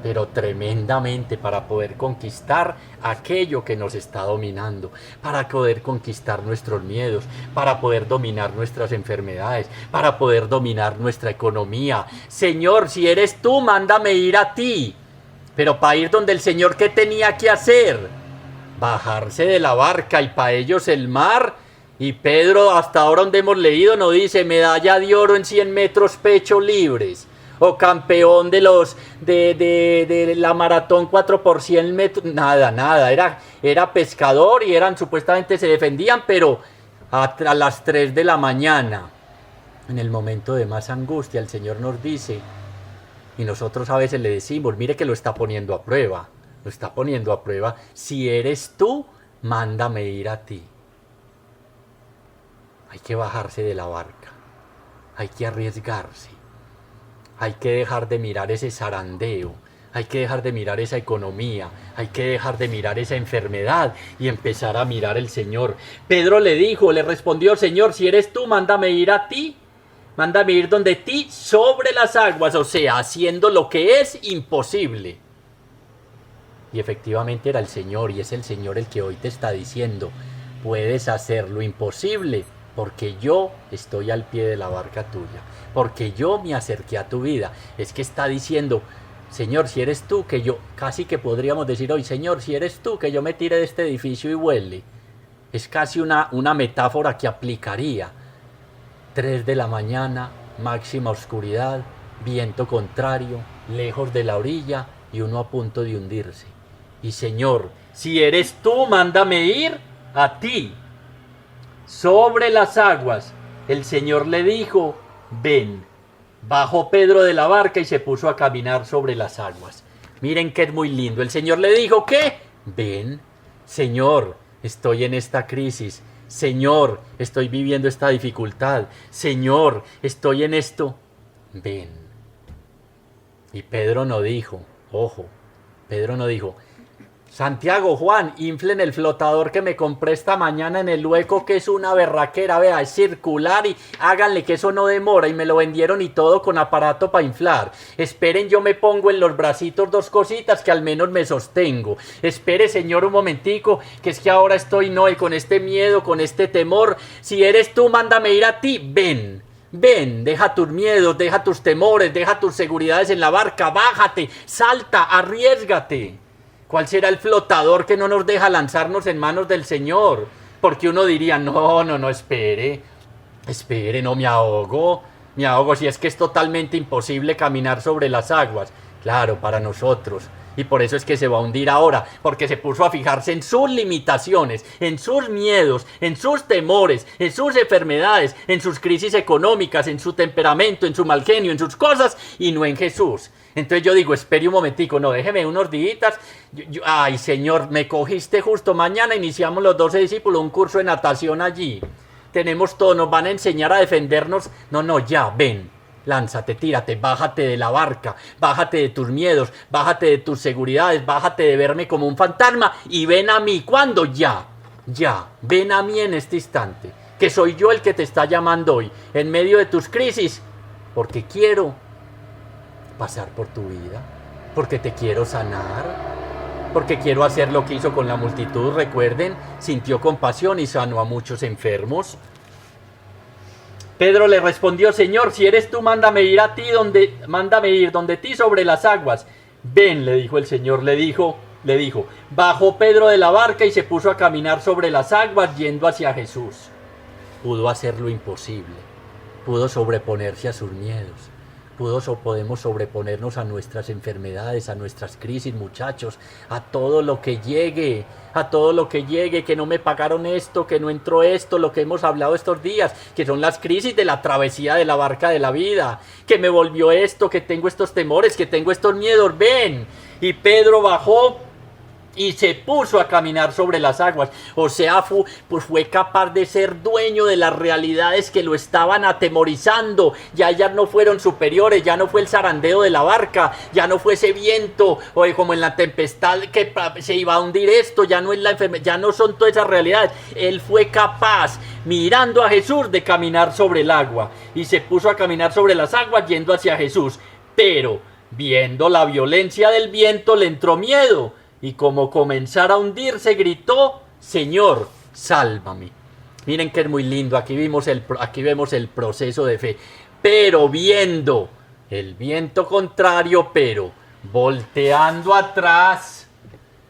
Speaker 1: pero tremendamente, para poder conquistar aquello que nos está dominando, para poder conquistar nuestros miedos, para poder dominar nuestras enfermedades, para poder dominar nuestra economía. Señor, si eres tú, mándame ir a ti. Pero para ir donde el Señor, ¿qué tenía que hacer? Bajarse de la barca, y para ellos el mar. Y Pedro, hasta ahora donde hemos leído, no dice medalla de oro en 100 metros pecho libres, o campeón de la maratón 4x100 metros, nada, era pescador, y supuestamente se defendían, pero a las 3 de la mañana, en el momento de más angustia, el Señor nos dice, y nosotros a veces le decimos, mire que lo está poniendo a prueba, si eres tú, mándame ir a ti. Hay que bajarse de la barca, hay que arriesgarse, hay que dejar de mirar ese zarandeo, hay que dejar de mirar esa economía, hay que dejar de mirar esa enfermedad y empezar a mirar el Señor. Pedro le respondió, Señor, si eres tú, mándame ir a ti, mándame ir donde ti sobre las aguas, o sea, haciendo lo que es imposible. Y efectivamente era el Señor, y es el Señor el que hoy te está diciendo, puedes hacer lo imposible, porque yo estoy al pie de la barca tuya, porque yo me acerqué a tu vida. Es que está diciendo, Señor, si eres tú, que yo, casi que podríamos decir hoy, Señor, si eres tú, que yo me tire de este edificio y vuele. Es casi una metáfora que aplicaría. 3 de la mañana, máxima oscuridad, viento contrario, lejos de la orilla y uno a punto de hundirse. Y Señor, si eres tú, mándame ir a ti. Sobre las aguas, el Señor le dijo, ven. Bajó Pedro de la barca y se puso a caminar sobre las aguas. Miren que es muy lindo. El Señor le dijo, ¿qué? Ven. Señor, estoy en esta crisis. Señor, estoy viviendo esta dificultad. Señor, estoy en esto. Ven. Y Pedro no dijo, ojo, Pedro no dijo, Santiago, Juan, inflen el flotador que me compré esta mañana en el Hueco, que es una berraquera, vea, es circular, y háganle que eso no demora, y me lo vendieron y todo con aparato para inflar. Esperen, yo me pongo en los bracitos 2 cositas que al menos me sostengo. Espere, Señor, un momentico, que es que ahora estoy, no, y con este miedo, con este temor. Si eres tú, mándame ir a ti, ven. Ven, deja tus miedos, deja tus temores, deja tus seguridades en la barca, bájate, salta, arriésgate. ¿Cuál será el flotador que no nos deja lanzarnos en manos del Señor? Porque uno diría, no, espere, no, me ahogo, si es que es totalmente imposible caminar sobre las aguas. Claro, para nosotros. Y por eso es que se va a hundir ahora, porque se puso a fijarse en sus limitaciones, en sus miedos, en sus temores, en sus enfermedades, en sus crisis económicas, en su temperamento, en su mal genio, en sus cosas, y no en Jesús. Entonces yo digo, espere un momentico, no, déjeme unos días. Ay, Señor, me cogiste justo, mañana iniciamos los 12 discípulos un curso de natación allí. Tenemos todo, nos van a enseñar a defendernos. No, ya, ven. Lánzate, tírate, bájate de la barca, bájate de tus miedos, bájate de tus seguridades, bájate de verme como un fantasma y ven a mí. ¿Cuándo? Ya, ven a mí en este instante, que soy yo el que te está llamando hoy, en medio de tus crisis, porque quiero pasar por tu vida, porque te quiero sanar, porque quiero hacer lo que hizo con la multitud. Recuerden, sintió compasión y sanó a muchos enfermos. Pedro le respondió, Señor, si eres tú, mándame ir donde ti sobre las aguas. Ven, le dijo el Señor, le dijo. Bajó Pedro de la barca y se puso a caminar sobre las aguas yendo hacia Jesús. Pudo hacer lo imposible, pudo sobreponerse a sus miedos. Podemos sobreponernos a nuestras enfermedades, a nuestras crisis, muchachos, a todo lo que llegue, que no me pagaron esto, que no entró esto, lo que hemos hablado estos días, que son las crisis de la travesía de la barca de la vida, que me volvió esto, que tengo estos temores, que tengo estos miedos. Ven. Y Pedro bajó y se puso a caminar sobre las aguas. O sea, fue capaz de ser dueño de las realidades que lo estaban atemorizando. Ya no fueron superiores, ya no fue el zarandeo de la barca, ya no fue ese viento, o como en la tempestad que se iba a hundir esto, ya no es la enfermedad, ya no son todas esas realidades. Él fue capaz, mirando a Jesús, de caminar sobre el agua. Y se puso a caminar sobre las aguas yendo hacia Jesús. Pero Viendo la violencia del viento le entró miedo, y como comenzara a hundirse gritó: Señor, sálvame. Miren que es muy lindo, aquí vemos el proceso de fe. Pero viendo el viento contrario, pero volteando atrás,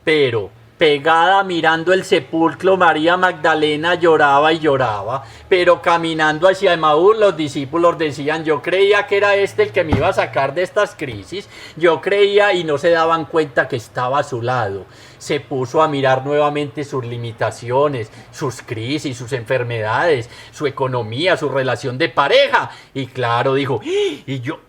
Speaker 1: pero pegada mirando el sepulcro, María Magdalena lloraba y lloraba, pero caminando hacia Emaús los discípulos decían: yo creía que era este el que me iba a sacar de estas crisis, yo creía, y no se daban cuenta que estaba a su lado. Se puso a mirar nuevamente sus limitaciones, sus crisis, sus enfermedades, su economía, su relación de pareja, y claro, dijo: y yo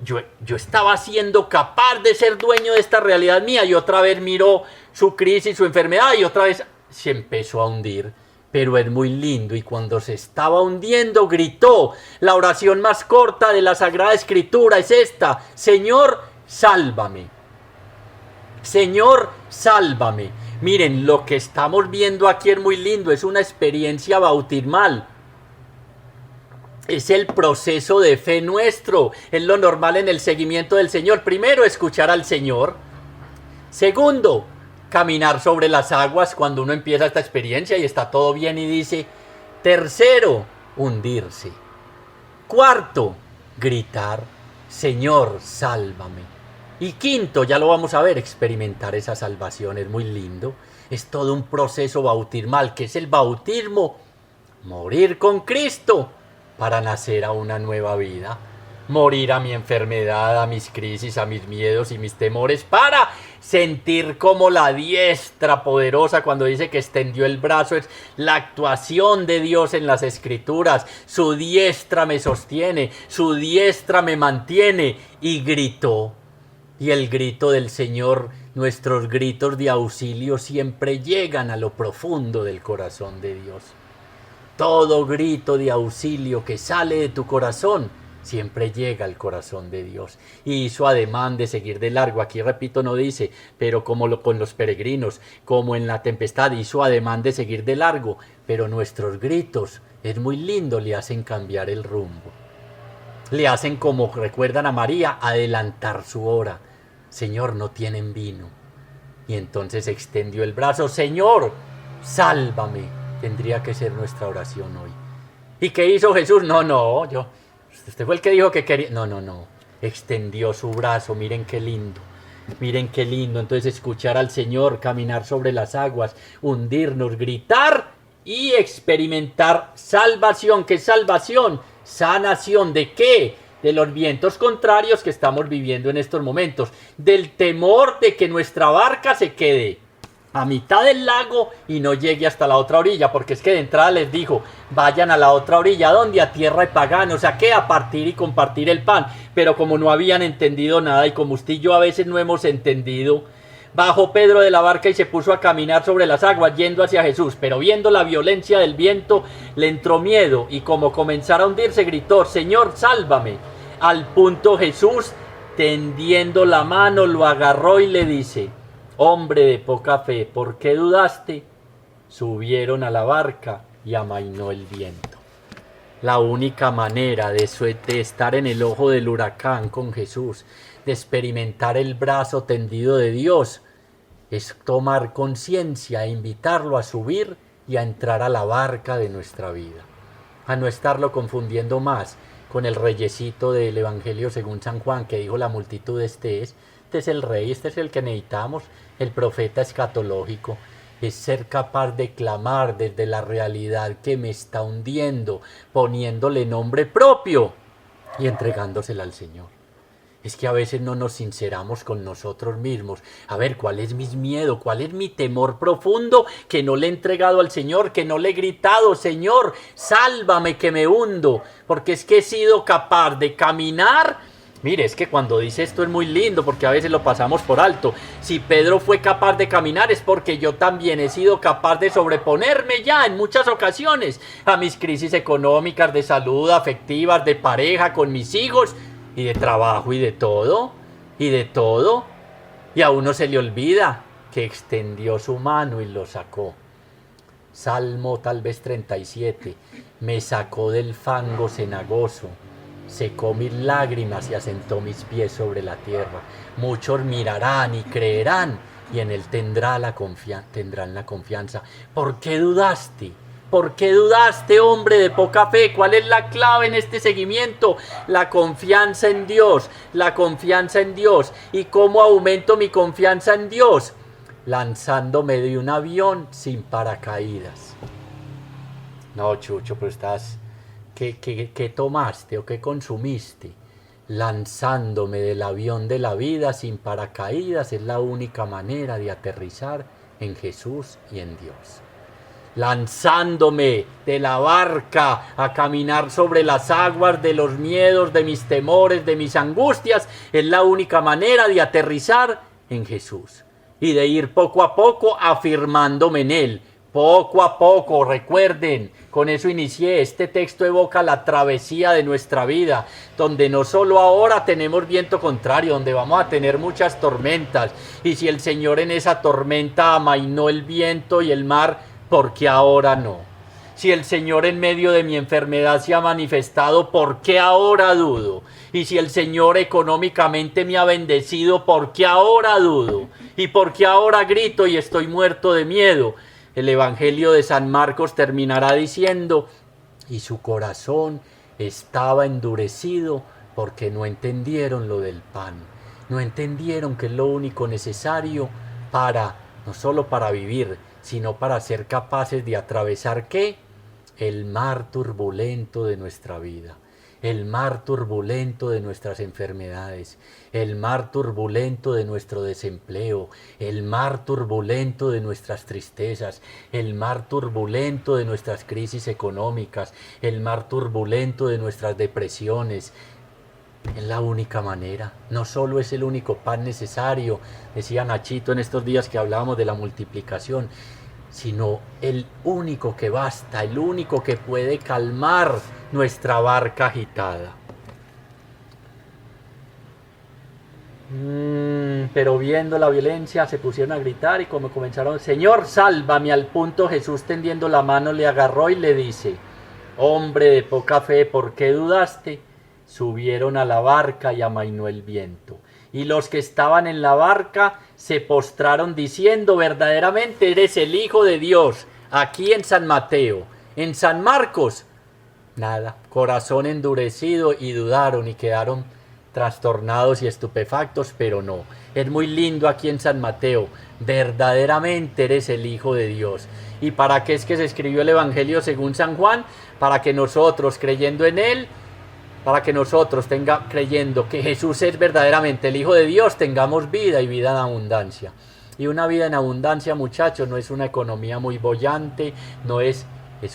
Speaker 1: estaba siendo capaz de ser dueño de esta realidad mía, y otra vez miró su crisis, su enfermedad, y otra vez se empezó a hundir. Pero es muy lindo, y cuando se estaba hundiendo gritó. La oración más corta de la Sagrada Escritura es esta: Señor, sálvame. Señor, sálvame. Miren, lo que estamos viendo aquí es muy lindo, es una experiencia bautismal. Es el proceso de fe nuestro, es lo normal en el seguimiento del Señor. Primero, escuchar al Señor. Segundo, caminar sobre las aguas cuando uno empieza esta experiencia y está todo bien y dice. Tercero, hundirse. Cuarto, gritar: Señor, sálvame. Y quinto, ya lo vamos a ver, experimentar esa salvación. Es muy lindo. Es todo un proceso bautismal, que es el bautismo. Morir con Cristo para nacer a una nueva vida. Morir a mi enfermedad, a mis crisis, a mis miedos y mis temores, para sentir como la diestra poderosa, cuando dice que extendió el brazo, es la actuación de Dios en las Escrituras. Su diestra me sostiene, su diestra me mantiene. Y gritó. Y el grito del Señor, nuestros gritos de auxilio siempre llegan a lo profundo del corazón de Dios. Todo grito de auxilio que sale de tu corazón siempre llega al corazón de Dios. Y hizo ademán de seguir de largo. Aquí, repito, no dice, pero como con los peregrinos, como en la tempestad, hizo ademán de seguir de largo. Pero nuestros gritos, es muy lindo, le hacen cambiar el rumbo. Le hacen, como recuerdan a María, adelantar su hora. Señor, no tienen vino. Y entonces extendió el brazo: Señor, sálvame. Tendría que ser nuestra oración hoy. ¿Y qué hizo Jesús? Usted fue el que dijo que quería. No. Extendió su brazo. Miren qué lindo. Miren qué lindo. Entonces, escuchar al Señor, caminar sobre las aguas, hundirnos, gritar y experimentar salvación. ¿Qué salvación? Sanación. ¿De qué? De los vientos contrarios que estamos viviendo en estos momentos. Del temor de que nuestra barca se quede a mitad del lago y no llegue hasta la otra orilla, porque es que de entrada les dijo: vayan a la otra orilla, ¿donde? A tierra de paganos, ¿a qué? A partir y compartir el pan. Pero como no habían entendido nada, y como usted y yo a veces no hemos entendido, bajó Pedro de la barca y se puso a caminar sobre las aguas yendo hacia Jesús. Pero viendo la violencia del viento le entró miedo, y como comenzara a hundirse gritó: Señor, sálvame. Al punto Jesús, tendiendo la mano, lo agarró y le dice: hombre de poca fe, ¿por qué dudaste? Subieron a la barca y amainó el viento. La única manera de estar en el ojo del huracán con Jesús, de experimentar el brazo tendido de Dios, es tomar conciencia e invitarlo a subir y a entrar a la barca de nuestra vida. A no estarlo confundiendo más con el reyesito del Evangelio según San Juan, que dijo: la multitud este es el rey, este es el que necesitamos. El profeta escatológico es ser capaz de clamar desde la realidad que me está hundiendo, poniéndole nombre propio y entregándosela al Señor. Es que a veces no nos sinceramos con nosotros mismos. A ver, ¿cuál es mi miedo? ¿Cuál es mi temor profundo que no le he entregado al Señor? Que no le he gritado: Señor, sálvame que me hundo. Porque es que he sido capaz de caminar. Mire, es que cuando dice esto es muy lindo, porque a veces lo pasamos por alto. Si Pedro fue capaz de caminar, es porque yo también he sido capaz de sobreponerme ya en muchas ocasiones a mis crisis económicas, de salud, afectivas, de pareja, con mis hijos, y de trabajo, y de todo. Y a uno se le olvida que extendió su mano y lo sacó. Salmo tal vez 37. Me sacó del fango cenagoso secó mis lágrimas y asentó mis pies sobre la tierra. Muchos mirarán y creerán, y en él tendrán la confianza. ¿Por qué dudaste? ¿Por qué dudaste, hombre de poca fe? ¿Cuál es la clave en este seguimiento? La confianza en Dios, la confianza en Dios. ¿Y cómo aumento mi confianza en Dios? Lanzándome de un avión sin paracaídas. No, Chucho, pero estás... ¿Qué tomaste o qué consumiste? Lanzándome del avión de la vida sin paracaídas es la única manera de aterrizar en Jesús y en Dios. Lanzándome de la barca a caminar sobre las aguas de los miedos, de mis temores, de mis angustias, es la única manera de aterrizar en Jesús y de ir poco a poco afirmándome en Él. Poco a poco, recuerden, con eso inicié. Este texto evoca la travesía de nuestra vida, donde no solo ahora tenemos viento contrario, donde vamos a tener muchas tormentas. Y si el Señor en esa tormenta amainó el viento y el mar, ¿por qué ahora no? Si el Señor en medio de mi enfermedad se ha manifestado, ¿por qué ahora dudo? Y si el Señor económicamente me ha bendecido, ¿por qué ahora dudo? ¿Y por qué ahora grito y estoy muerto de miedo? El Evangelio de San Marcos terminará diciendo, y su corazón estaba endurecido porque no entendieron lo del pan. No entendieron que es lo único necesario no solo para vivir, sino para ser capaces de atravesar, ¿qué? El mar turbulento de nuestra vida. El mar turbulento de nuestras enfermedades, el mar turbulento de nuestro desempleo, el mar turbulento de nuestras tristezas, el mar turbulento de nuestras crisis económicas, el mar turbulento de nuestras depresiones. Es la única manera, no solo es el único pan necesario, decía Nachito en estos días que hablábamos de la multiplicación, sino el único que basta, el único que puede calmar nuestra barca agitada. Pero viendo la violencia se pusieron a gritar y como comenzaron, Señor, sálvame. Al punto Jesús tendiendo la mano le agarró y le dice, hombre de poca fe, ¿por qué dudaste? Subieron a la barca y amainó el viento. Y los que estaban en la barca se postraron diciendo, verdaderamente eres el Hijo de Dios. Aquí en San Mateo, en San Marcos, nada, corazón endurecido y dudaron y quedaron trastornados y estupefactos, pero no. Es muy lindo aquí en San Mateo, verdaderamente eres el Hijo de Dios. ¿Y para qué es que se escribió el Evangelio según San Juan? Para que nosotros, creyendo en Él, para que nosotros creyendo que Jesús es verdaderamente el Hijo de Dios, tengamos vida y vida en abundancia. Y una vida en abundancia, muchachos, no es una economía muy boyante, no es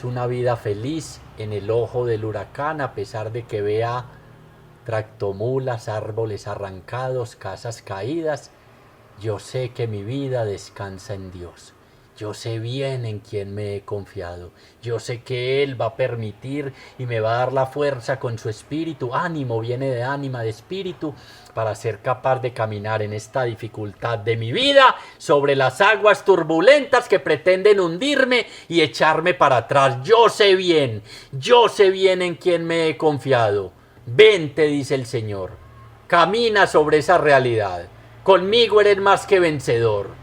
Speaker 1: una vida feliz en el ojo del huracán, a pesar de que vea tractomulas, árboles arrancados, casas caídas. Yo sé que mi vida descansa en Dios. Yo sé bien en quién me he confiado. Yo sé que Él va a permitir y me va a dar la fuerza con su espíritu. Ánimo viene de ánima, de espíritu, para ser capaz de caminar en esta dificultad de mi vida sobre las aguas turbulentas que pretenden hundirme y echarme para atrás. Yo sé bien en quién me he confiado. Ven, te dice el Señor. Camina sobre esa realidad. Conmigo eres más que vencedor.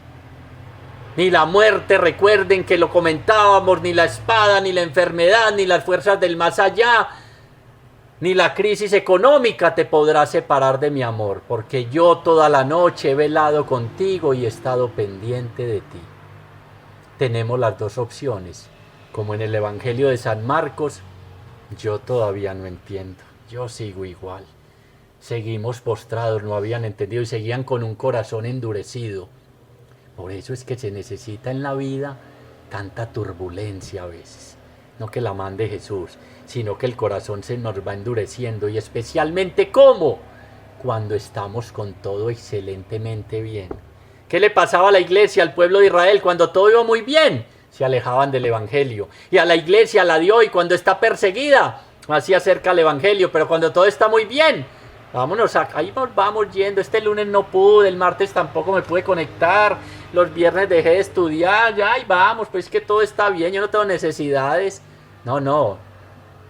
Speaker 1: Ni la muerte, recuerden que lo comentábamos, ni la espada, ni la enfermedad, ni las fuerzas del más allá, ni la crisis económica te podrá separar de mi amor, porque yo toda la noche he velado contigo y he estado pendiente de ti. Tenemos las dos opciones, como en el Evangelio de San Marcos, yo todavía no entiendo, yo sigo igual. Seguimos postrados, no habían entendido y seguían con un corazón endurecido. Por eso es que se necesita en la vida tanta turbulencia a veces. No que la mande Jesús, sino que el corazón se nos va endureciendo. Y especialmente, ¿cómo? Cuando estamos con todo excelentemente bien. ¿Qué le pasaba a la iglesia, al pueblo de Israel? Cuando todo iba muy bien, se alejaban del Evangelio. Y a la iglesia, la de hoy, cuando está perseguida, más se acerca al Evangelio. Pero cuando todo está muy bien, vámonos, ahí nos vamos yendo. Este lunes no pude, el martes tampoco me pude conectar, los viernes dejé de estudiar, ya ahí vamos, pues que todo está bien, yo no tengo necesidades. No,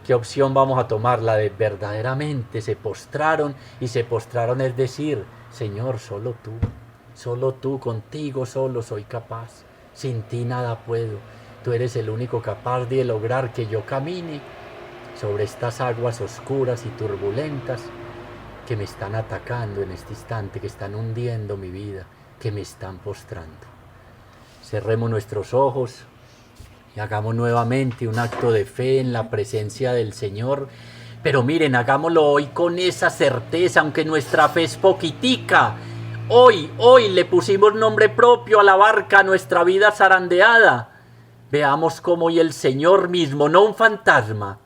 Speaker 1: ¿Qué opción vamos a tomar? La de verdaderamente se postraron, y se postraron es decir, Señor, solo tú, contigo solo soy capaz, sin ti nada puedo, tú eres el único capaz de lograr que yo camine sobre estas aguas oscuras y turbulentas que me están atacando en este instante, que están hundiendo mi vida, que me están postrando. Cerremos nuestros ojos y hagamos nuevamente un acto de fe en la presencia del Señor. Pero miren, hagámoslo hoy con esa certeza, aunque nuestra fe es poquitica. Hoy le pusimos nombre propio a la barca, a nuestra vida zarandeada. Veamos cómo hoy el Señor mismo, no un fantasma,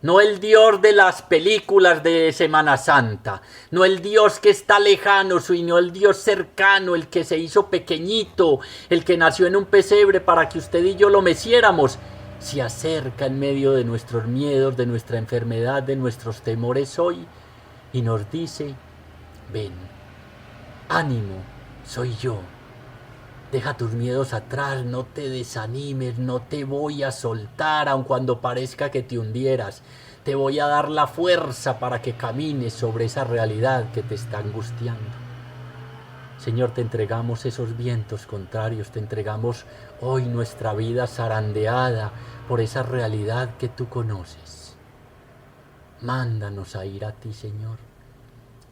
Speaker 1: no el Dios de las películas de Semana Santa, no el Dios que está lejano, sino el Dios cercano, el que se hizo pequeñito, el que nació en un pesebre para que usted y yo lo meciéramos, se acerca en medio de nuestros miedos, de nuestra enfermedad, de nuestros temores hoy, y nos dice, ven, ánimo, soy yo. Deja tus miedos atrás, no te desanimes, no te voy a soltar aun cuando parezca que te hundieras. Te voy a dar la fuerza para que camines sobre esa realidad que te está angustiando. Señor, te entregamos esos vientos contrarios, te entregamos hoy nuestra vida zarandeada por esa realidad que tú conoces. Mándanos a ir a ti, Señor.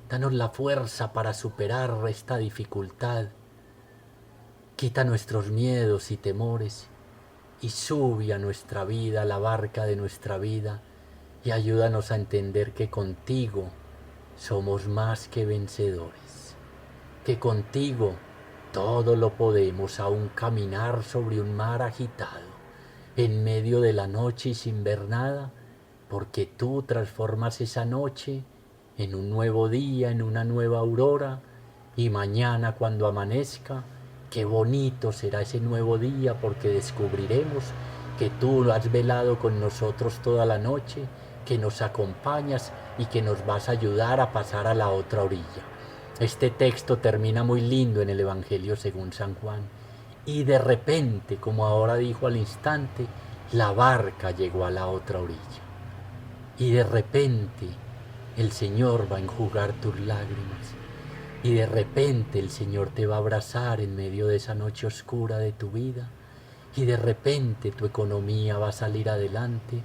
Speaker 1: Danos la fuerza para superar esta dificultad. Quita nuestros miedos y temores y sube a nuestra vida, a la barca de nuestra vida, y ayúdanos a entender que contigo somos más que vencedores, que contigo todo lo podemos, aún caminar sobre un mar agitado, en medio de la noche y sin ver nada, porque tú transformas esa noche en un nuevo día, en una nueva aurora, y mañana cuando amanezca, qué bonito será ese nuevo día, porque descubriremos que tú has velado con nosotros toda la noche, que nos acompañas y que nos vas a ayudar a pasar a la otra orilla. Este texto termina muy lindo en el Evangelio según San Juan. Y de repente, como ahora dijo al instante, la barca llegó a la otra orilla. Y de repente el Señor va a enjugar tus lágrimas. Y de repente el Señor te va a abrazar en medio de esa noche oscura de tu vida. Y de repente tu economía va a salir adelante.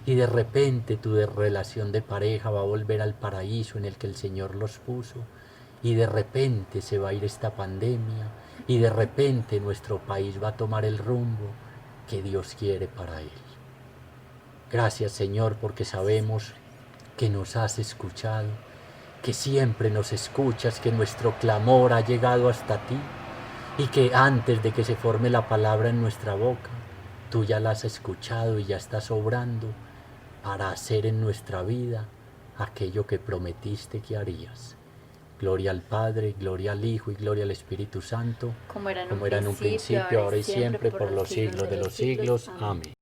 Speaker 1: Y de repente tu relación de pareja va a volver al paraíso en el que el Señor los puso. Y de repente se va a ir esta pandemia. Y de repente nuestro país va a tomar el rumbo que Dios quiere para él. Gracias, Señor, porque sabemos que nos has escuchado, que siempre nos escuchas, que nuestro clamor ha llegado hasta ti y que antes de que se forme la palabra en nuestra boca, tú ya la has escuchado y ya estás obrando para hacer en nuestra vida aquello que prometiste que harías. Gloria al Padre, gloria al Hijo y gloria al Espíritu Santo, como era en un principio, ahora y siempre, por los siglos de los siglos. Amén.